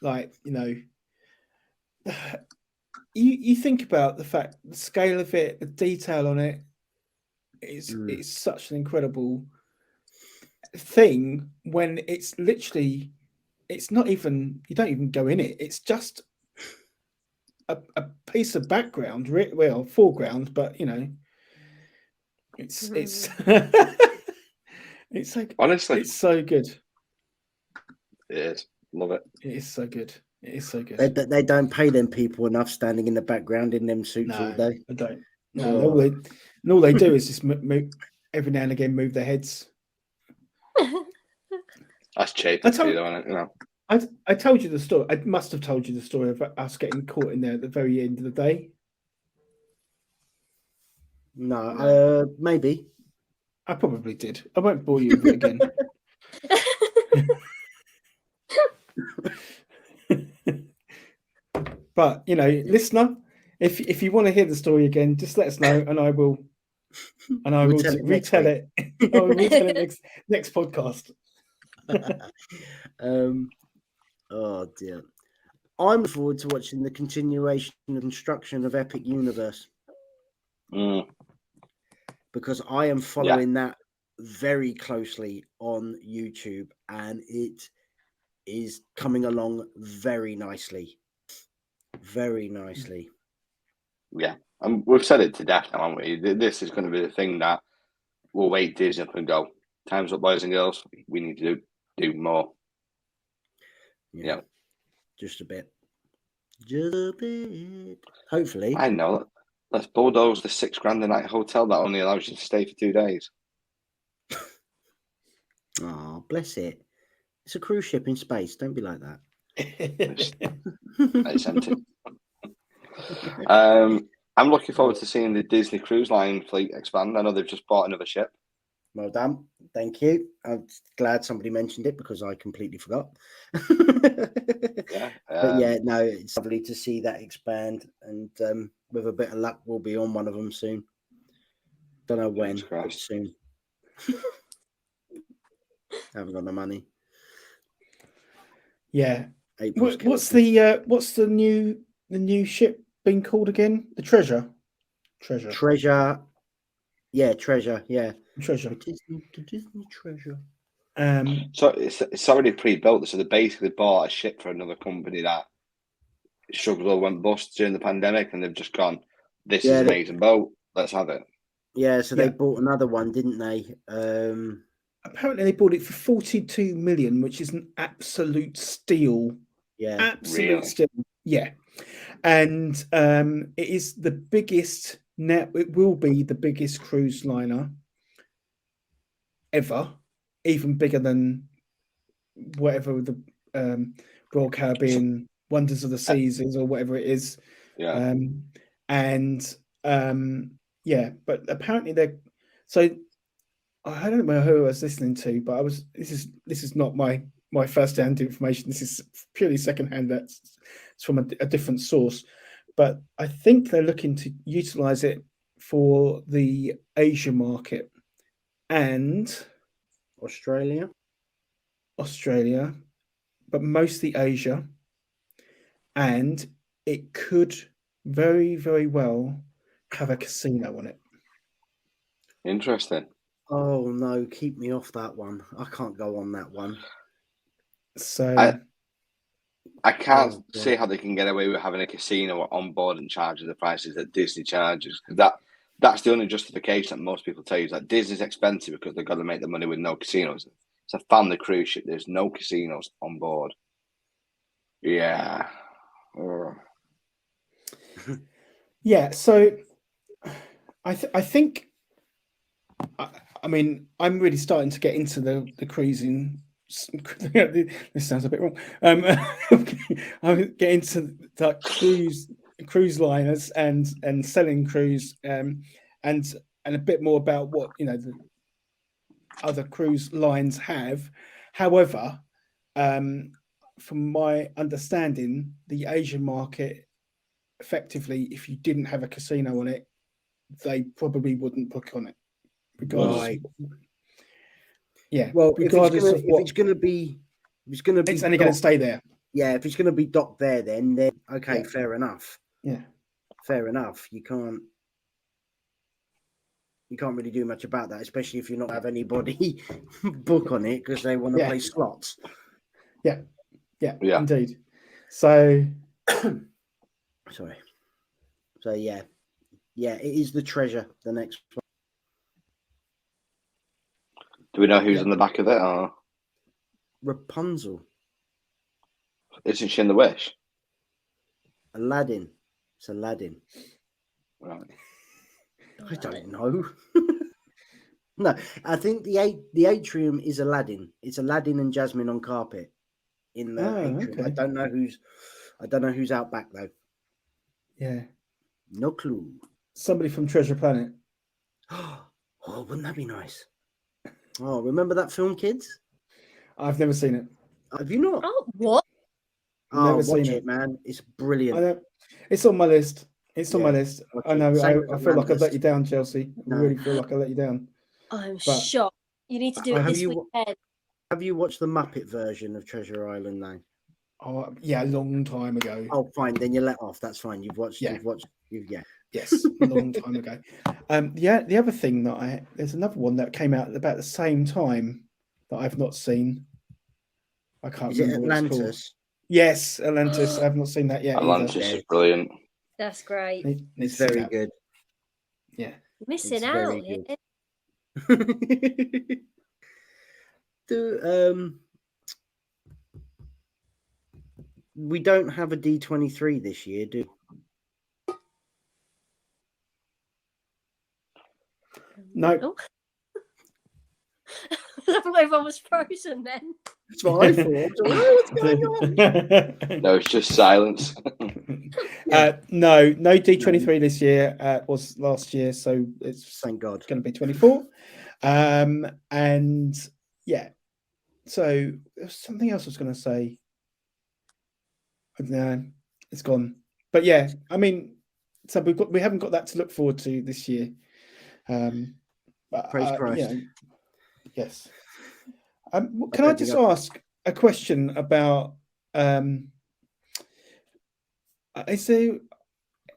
Like, you know, you think about the fact, the scale of it, the detail on it is it's such an incredible thing when it's literally, it's not even, you don't even go in it. It's just a piece of background, well, foreground, but you know, it's it's like, honestly, it's so good. It is. Love it. It is so good. It is so good. They don't pay them people enough standing in the background in them suits all day. I don't. No, all they do is just move, every now and again move their heads. That's cheap, though, isn't it? You know. I told you the story. I must have told you the story of us getting caught in there at the very end of the day. No, maybe. I probably did. I won't bore you with it again. But listener, if you want to hear the story again, just let us know, and I will We'll tell it next retell week. it. I will retell it next podcast. Oh dear. I'm looking forward to watching the continuation of construction of Epic Universe because I am following that very closely on YouTube, and it is coming along very nicely. Very nicely. Yeah, and we've said it to death now, haven't we? This is going to be the thing that will wake Disney up and go, time's up, boys and girls. We need to do more. Yeah. Just a bit. Just a bit. Hopefully. I know. Let's bulldoze the £6,000 a night hotel that only allows you to stay for 2 days. Oh, bless it. It's a cruise ship in space. Don't be like that. It's empty. I'm looking forward to seeing the Disney Cruise Line fleet expand. I know they've just bought another ship. Well done. Thank you. I'm glad somebody mentioned it because I completely forgot. Yeah. But yeah, no, it's lovely to see that expand, and with a bit of luck, we'll be on one of them soon. Don't know when, but soon. Haven't got the money. Yeah. What's the new ship being called again? The Treasure. Yeah, Treasure. Yeah, Treasure. The Disney Treasure. So it's already pre-built. So they basically bought a ship for another company that struggled or went bust during the pandemic, and they've just gone, "This is an amazing boat. Let's have it." Yeah, so they bought another one, didn't they? Apparently, they bought it for 42 million, which is an absolute steal. Yeah, absolute steal. Yeah, and it is the biggest. Now it will be the biggest cruise liner ever, even bigger than whatever the Royal Caribbean Wonders of the Seas is, or whatever it is. Yeah. But apparently they're so. I don't know who I was listening to, but this is not my first-hand information. This is purely second-hand. It's from a different source, but I think they're looking to utilize it for the Asia market and Australia, but mostly Asia, and it could very, very well have a casino on it. Interesting. Oh no, keep me off that one. I can't go on that one. So I can't see how they can get away with having a casino on board and charging the prices that Disney charges. That's the only justification that most people tell you is that Disney's expensive because they've got to make the money with no casinos. It's a family cruise ship. There's no casinos on board. Yeah. Yeah. So I think. I mean, I'm really starting to get into the cruising. This sounds a bit wrong. I'm getting into like cruise liners and selling cruise and a bit more about what the other cruise lines have. However, from my understanding, the Asian market, effectively, if you didn't have a casino on it, they probably wouldn't book on it. Right. Yeah. Well, if it's going to be, it's only going to stay there. Yeah. If it's going to be docked there, then okay, Yeah. fair enough. Yeah. Fair enough. You can't really do much about that, especially if you not have anybody book on it because they want to play slots. Yeah. Indeed. So, sorry. So yeah, it is the Treasure. The next one. Do we know who's on the back of it? Or Rapunzel. Isn't she in The Wish? Aladdin. It's Aladdin. Right. I don't know. No, I think the atrium is Aladdin. It's Aladdin and Jasmine on carpet in the atrium. Okay. I don't know who's out back though. Yeah. No clue. Somebody from Treasure Planet. Oh, wouldn't that be nice? Oh, remember that film, kids? I've never seen it. Have you not? Oh, what? Oh, Never watch seen it, man. It's I brilliant. don't. It's on my list. It's on my Yeah, list. watch I it. know. Same with I feel like I've let Atlantis. you down, Chelsea. I No. really feel like I let you down. I'm But- shocked. You need to do Oh, it have this you- weekend. Have you watched the Muppet version of Treasure Island now? Oh, yeah, a long time ago. Oh, fine. Then you let off. That's fine. You've watched. Yeah. You've watched. Yeah. Yes, a long time ago. The other thing that there's another one that came out about the same time that I've not seen. I can't Is it remember what it's called. Atlantis? Yes, Atlantis. I have not seen that yet Atlantis either. is brilliant. That's great. Need It's to see very that. good. Yeah. Missing It's out very here. We don't have a D23 this year, do we? No. Oh. I thought everyone was frozen then. That's what I thought. What's going on? No, it's just silence. No D23 this year. Was last year, so it's Thank God. going to be 24. And yeah, so there's something else I was going to say. No, it's gone. But yeah, I mean, so we haven't got that to look forward to this year. But, Praise Christ. you know, yes. Can I just ask a question about? Is there?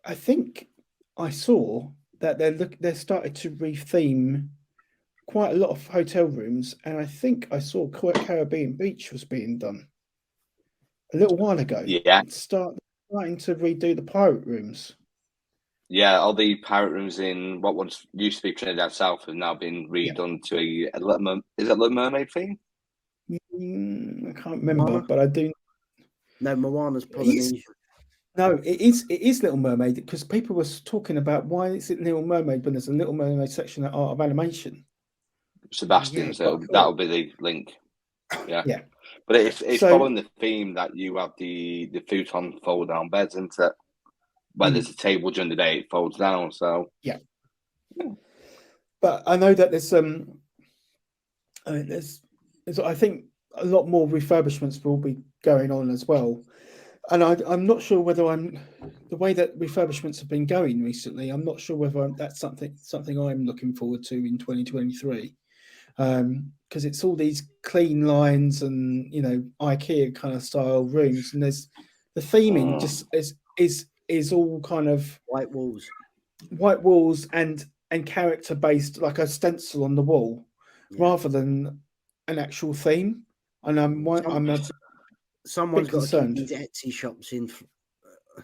I think I saw that they started to retheme quite a lot of hotel rooms, and I think I saw Caribbean Beach was being done a little while ago. Yeah. Starting to redo the pirate rooms. Yeah, all the pirate rooms in what once used to be Trinidad South have now been redone to a Little is it Little Mermaid theme? I can't remember, Moana? but I do. No, Moana's Polynesian. No, it is Little Mermaid, because people were talking about why is it Little Mermaid when there's a Little Mermaid section at Art of Animation. Sebastian, so cool. that'll be the link. Yeah. Yeah. But it's So- following the theme that you have the futon fold down beds, isn't it? When there's a table during the day, it folds down. So But I know that there's I think a lot more refurbishments will be going on as well. And I'm not sure whether the way that refurbishments have been going recently. I'm not sure whether that's something I'm looking forward to in 2023, because it's all these clean lines and IKEA kind of style rooms, and there's the theming just is all kind of White walls and character based, like a stencil on the wall, rather than an actual theme. And someone's got concerned. to keep these Etsy shops in, I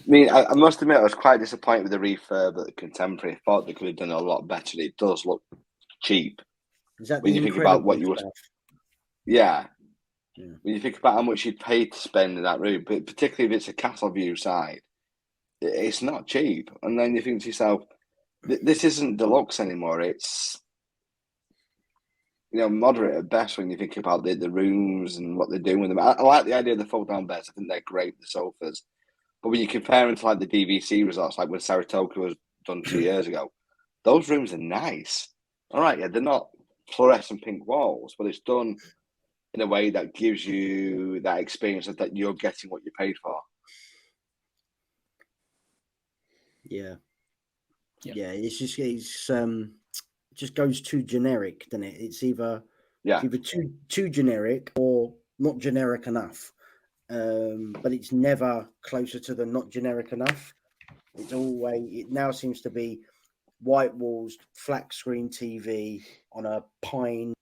mean, I must admit, I was quite disappointed with the refurb at the Contemporary. I thought they could have done it a lot better. It does look cheap. Is that when the you think about what you Incredible were, stuff? yeah. Yeah. When you think about how much you'd pay to spend in that room, but particularly if it's a castle view side, it's not cheap. And then you think to yourself, this isn't deluxe anymore. It's moderate at best when you think about the rooms and what they're doing with them. I like the idea of the fold down beds. I think they're great, the sofas. But when you compare them to like the DVC results, like when Saratoga was done 2 years ago, those rooms are nice. All right, yeah, they're not fluorescent pink walls, but it's done in a way that gives you that experience of that you're getting what you paid for. Yeah. It's just goes too generic, doesn't it? It's either too generic or not generic enough. But it's never closer to the not generic enough. It now seems to be white walls, flat screen TV on a pine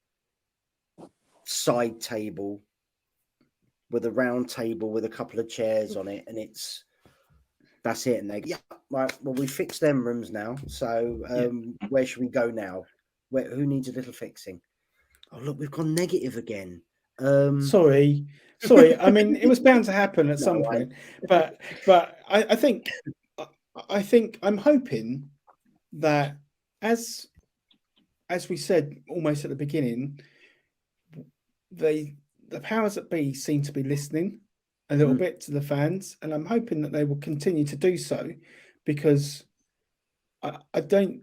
side table with a round table with a couple of chairs on it, and that's it. And they right, well, we fixed them rooms now, so where should we go now? Who needs a little fixing? Oh, look, we've gone negative again. Sorry. I mean, it was bound to happen at some point, but I think I'm hoping that as we said almost at the beginning, the powers that be seem to be listening a little bit to the fans, and I'm hoping that they will continue to do so, because I think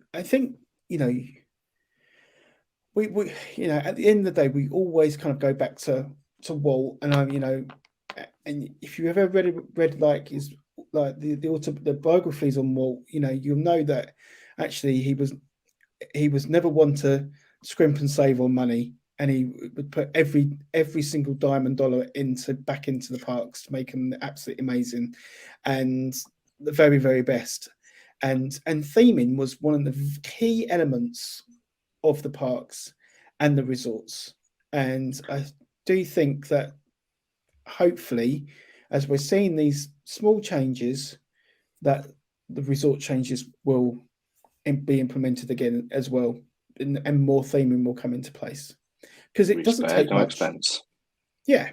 we at the end of the day, we always kind of go back to to Walt, and and if you ever read like his the biographies on Walt, you'll know that actually he was never one to scrimp and save on money, and he would put every single dime and dollar back into the parks to make them absolutely amazing and the very, very best. And theming was one of the key elements of the parks and the resorts. And I do think that hopefully, as we're seeing these small changes, that the resort changes will be implemented again as well, and more theming will come into place, because it doesn't take much expense. Yeah,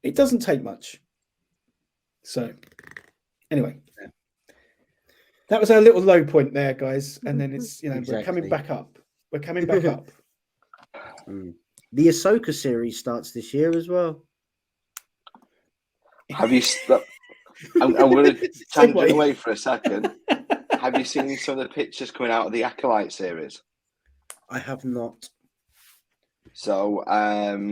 it doesn't take much. So anyway, that was our little low point there, guys, and then it's Exactly. we're coming back up. We're coming back up. The Ahsoka series starts this year as well. Have you? I'm going to tangent away for a second. Have you seen some of the pictures coming out of the Acolyte series? I have not. So, I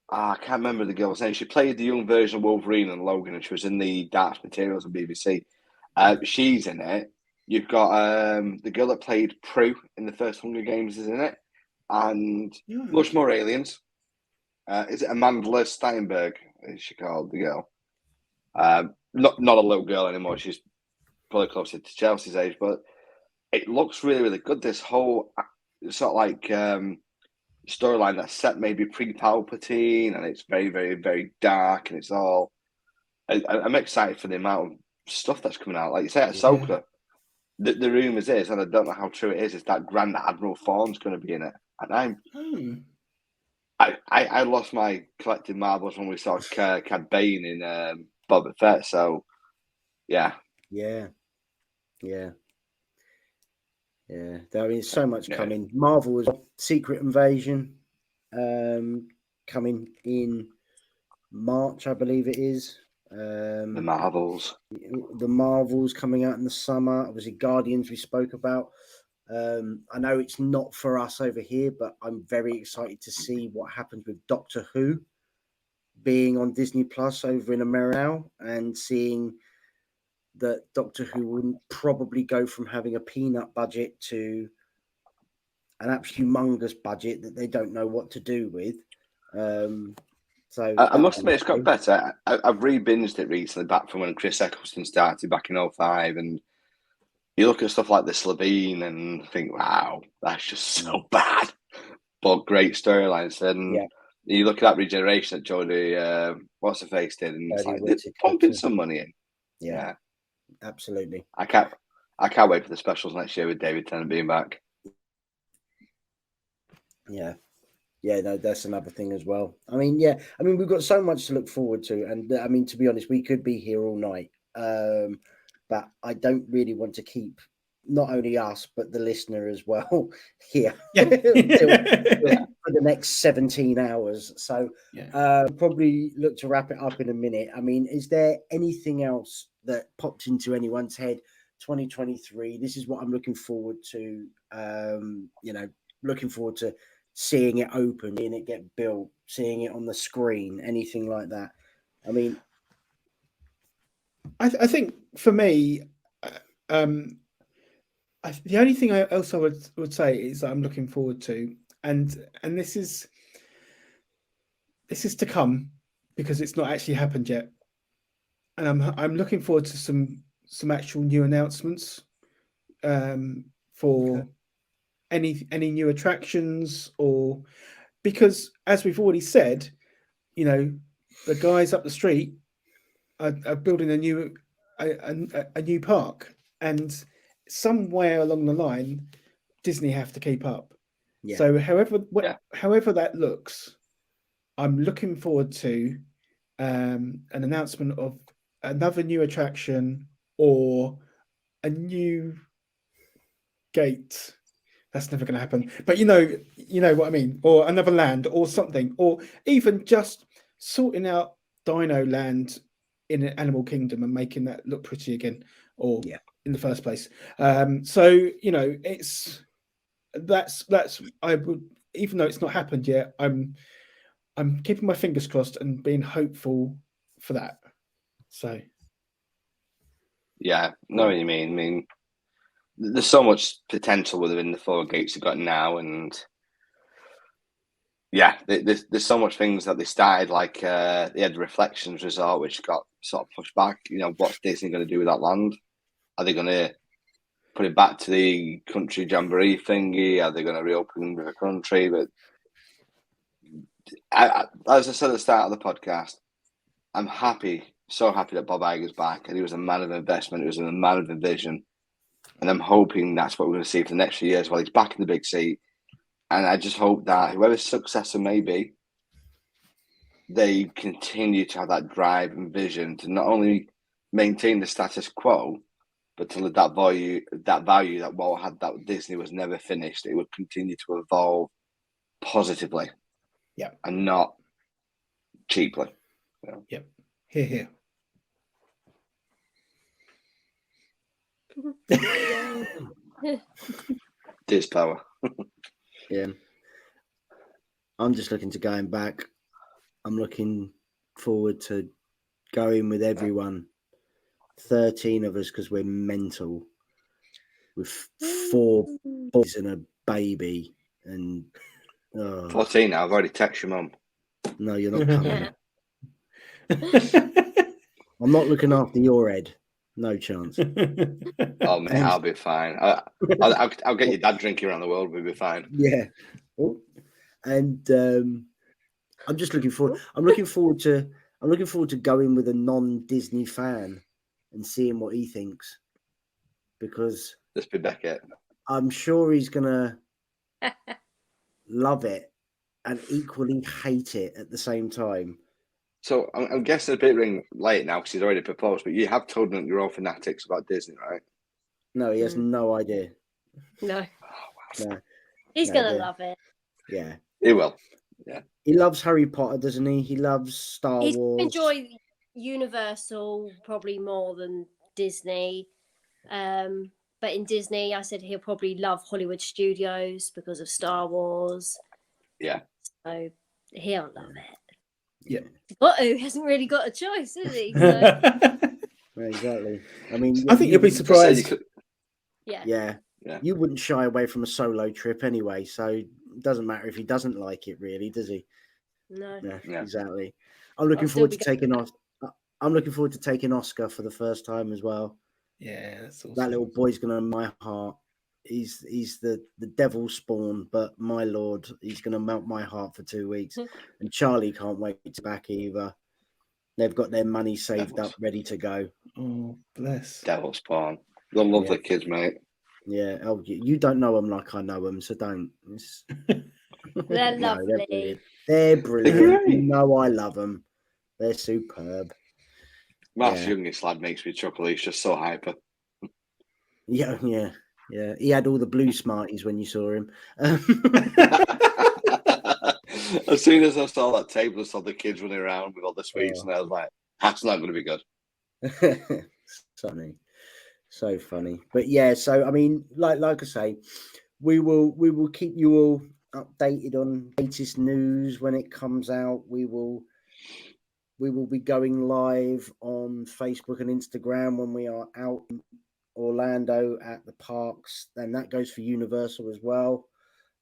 can't remember the girl's name. She played the young version of Wolverine and Logan, and she was in the Dark Materials on BBC. She's in it. You've got the girl that played Prue in the first Hunger Games is in it, and much more aliens. Is it Amanda Steinberg? Is she called, the girl? Not a little girl anymore. She's probably closer to Chelsea's age, but it looks really, really good. This whole sort of like storyline that's set maybe pre-Palpatine, and it's very, very, very dark, and it's all. I'm excited for the amount of stuff that's coming out. Like you say, Ahsoka. The rumours is, and I don't know how true it is that Grand Admiral Thrawn's going to be in it, and I lost my collected marbles when we saw Cad Bane in Boba Fett. So, yeah. I mean, so much coming. Marvel was Secret Invasion coming in March, I believe it is. The Marvels coming out in the summer. Obviously, Guardians we spoke about. I know it's not for us over here, but I'm very excited to see what happens with Doctor Who being on Disney Plus over in America now, and seeing that Doctor Who wouldn't probably go from having a peanut budget to an absolute humongous budget that they don't know what to do with. So I must admit, it's got better. I've re-binged it recently, back from when Chris Eccleston started back in 2005, and you look at stuff like the Slovene and think, wow, that's just so bad. But great storylines. And you look at that regeneration that Jodie, what's her face did, and it's like they're pumping some money in. Yeah, absolutely. I can't wait for the specials next year with David Tennant being back. Yeah, no, that's another thing as well. I mean, we've got so much to look forward to, and I mean, to be honest, we could be here all night. But I don't really want to keep not only us but the listener as well here for the next 17 hours. So probably look to wrap it up in a minute. I mean, is there anything else that popped into anyone's head? 2023. This is what I'm looking forward to. Looking forward to seeing it open, seeing it get built, seeing it on the screen, anything like that. I mean, I think for me, the only thing else I would say is that I'm looking forward to, and this is to come, because it's not actually happened yet, and I'm looking forward to some actual new announcements for any new attractions, or because, as we've already said, the guys up the street are building a new park, and somewhere along the line, Disney have to keep up. Yeah. So however that looks, I'm looking forward to an announcement of another new attraction or a new gate. That's never going to happen. But you know what I mean, or another land or something, or even just sorting out Dino Land in an Animal Kingdom and making that look pretty again, or in the first place. So it's that's I would, even though it's not happened yet, I'm I'm keeping my fingers crossed and being hopeful for that. So, Yeah, know what you mean. I mean, there's so much potential within the 4 gates they've got now, and yeah, there's so much things that they started, like they had the Reflections Resort, which got sort of pushed back. You know, what's Disney going to do with that land? Are they going to put it back to the country jamboree thingy? Are they going to reopen the country? But as I said at the start of the podcast, I'm happy, so happy that Bob Iger's back, and he was a man of investment. He was a man of a vision, and I'm hoping that's what we're going to see for the next few years while he's back in the big seat. And I just hope that whoever's successor may be, they continue to have that drive and vision to not only maintain the status quo, but to let that value that Walt had, that Disney was never finished. It would continue to evolve positively, yeah, and not cheaply. Yep. Here. Diz power. Yeah. I'm just looking to going back. I'm looking forward to going with everyone. 13 of us, because we're mental. With 4 boys and a baby. And 14 now. I've already texted your mum. No, you're not coming. I'm not looking after your head. No chance. Oh, mate, I'll be fine. I'll get your dad drinking around the world. We'll be fine. Yeah. Oh. And I'm just looking forward. I'm looking forward to going with a non-Disney fan and seeing what he thinks, because Let's be Beckett. I'm sure he's gonna love it and equally hate it at the same time. So I'm guessing it's a bit late now because he's already proposed, but you have told him you're all fanatics about Disney, right? No, he has no idea. No. Oh, wow. No. He's going to love it. Yeah. He will. Yeah. He loves Harry Potter, doesn't he? He loves Star He's Wars. enjoy Universal probably more than Disney. But in Disney, I said he'll probably love Hollywood Studios because of Star Wars. Yeah. So he'll love it. Yeah. He hasn't really got a choice, has he? So, Yeah, exactly. I mean, I think you'll be surprised. yeah. You wouldn't shy away from a solo trip anyway, so it doesn't matter if he doesn't like it, really, does he? No. Yeah. Exactly. I'm looking forward to taking off. I'm looking forward to taking Oscar for the first time as well. Yeah, that's awesome. That little boy's gonna my heart. He's the devil's spawn, but my lord, he's gonna melt my heart for 2 weeks. And Charlie can't wait to back either. They've got their money saved up, ready to go. Oh, bless. Devil spawn. They're lovely kids, mate. Yeah. Oh, you don't know them like I know them, so don't. They're No, lovely. they're brilliant. You know I love them. They're superb. Mark's youngest lad makes me chuckle. He's just so hyper. Yeah. He had all the blue Smarties when you saw him. As soon as I saw that table, I saw the kids running around with all the sweets, and I was like, "That's not going to be good." Funny, so funny. But yeah, so I mean, like I say, we will keep you all updated on latest news when it comes out. We will be going live on Facebook and Instagram when we are out in Orlando at the parks, and that goes for Universal as well.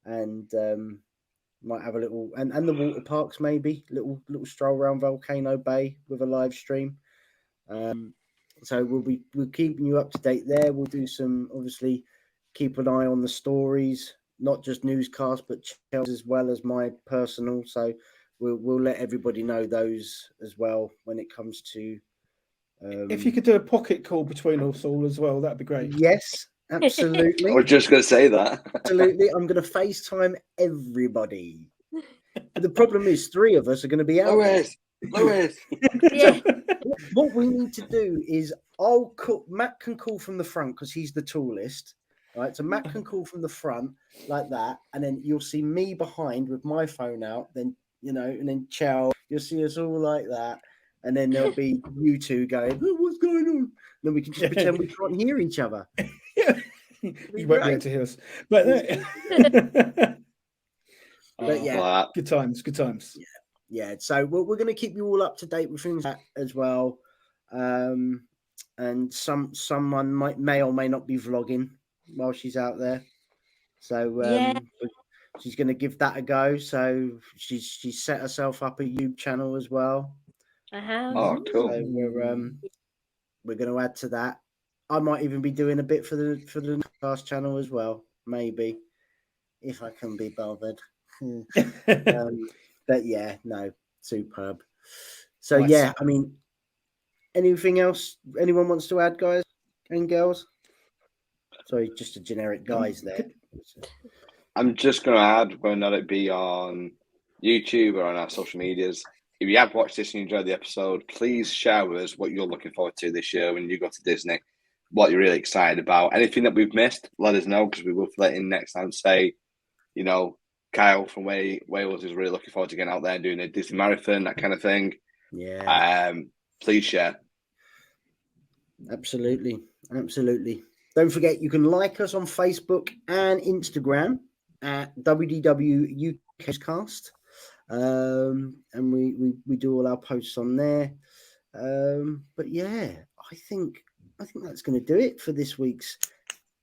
And might have a little and the water parks, maybe little stroll around Volcano Bay with a live stream. So we'll keep you up to date there. We'll do some, obviously, keep an eye on the stories, not just newscast, but channels as well as my personal. So we'll let everybody know those as well when it comes to. If you could do a pocket call between us all as well, that'd be great. Yes, absolutely. I was just going to say that. Absolutely. I'm going to FaceTime everybody. The problem is 3 of us are going to be out. Louis. Yeah. What we need to do is Matt can call from the front because he's the tallest. Right. So Matt can call from the front like that. And then you'll see me behind with my phone out. Then, and then Chow, you'll see us all like that. And then there'll be you two going, oh, what's going on? Then we can just pretend we can't hear each other. You won't be able to hear us. But But yeah, good times. Yeah. yeah, so we're going to keep you all up to date with things as well. And someone may or may not be vlogging while she's out there. So Yeah. she's going to give that a go. So she's set herself up a YouTube channel as well. I have. Oh, cool. So we're going to add to that. I might even be doing a bit for the Newscast channel as well, maybe, if I can be bothered. But yeah, no, superb. So Nice. yeah, I mean, anything else anyone wants to add, guys and girls? Sorry, just a generic guys there. I'm just going to add, whether or not it be on YouTube or on our social medias, if you have watched this and you enjoyed the episode, please share with us what you're looking forward to this year when you go to Disney, what you're really excited about. Anything that we've missed, let us know, because we will fill it in next time. Say, you know, Kyle from Wales is really looking forward to getting out there and doing a Disney marathon, that kind of thing. Yeah. Please share. Absolutely. Don't forget, you can like us on Facebook and Instagram at WDW UK Newscast. And we do all our posts on there. But yeah, I think that's going to do it for this week's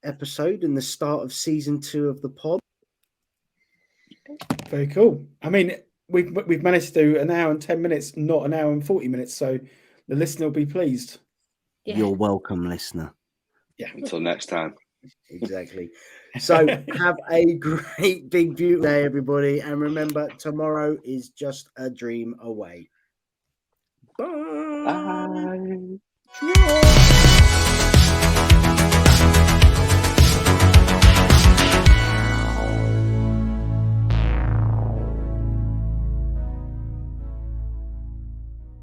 episode and the start of season 2 of the pod. Very cool. I mean, we've managed to do an hour and 10 minutes, not an hour and 40 minutes. So the listener will be pleased. Yeah. You're welcome, listener. Yeah. Until next time. Exactly. So have a great, big, beautiful day, everybody. And remember, tomorrow is just a dream away. Bye. Bye.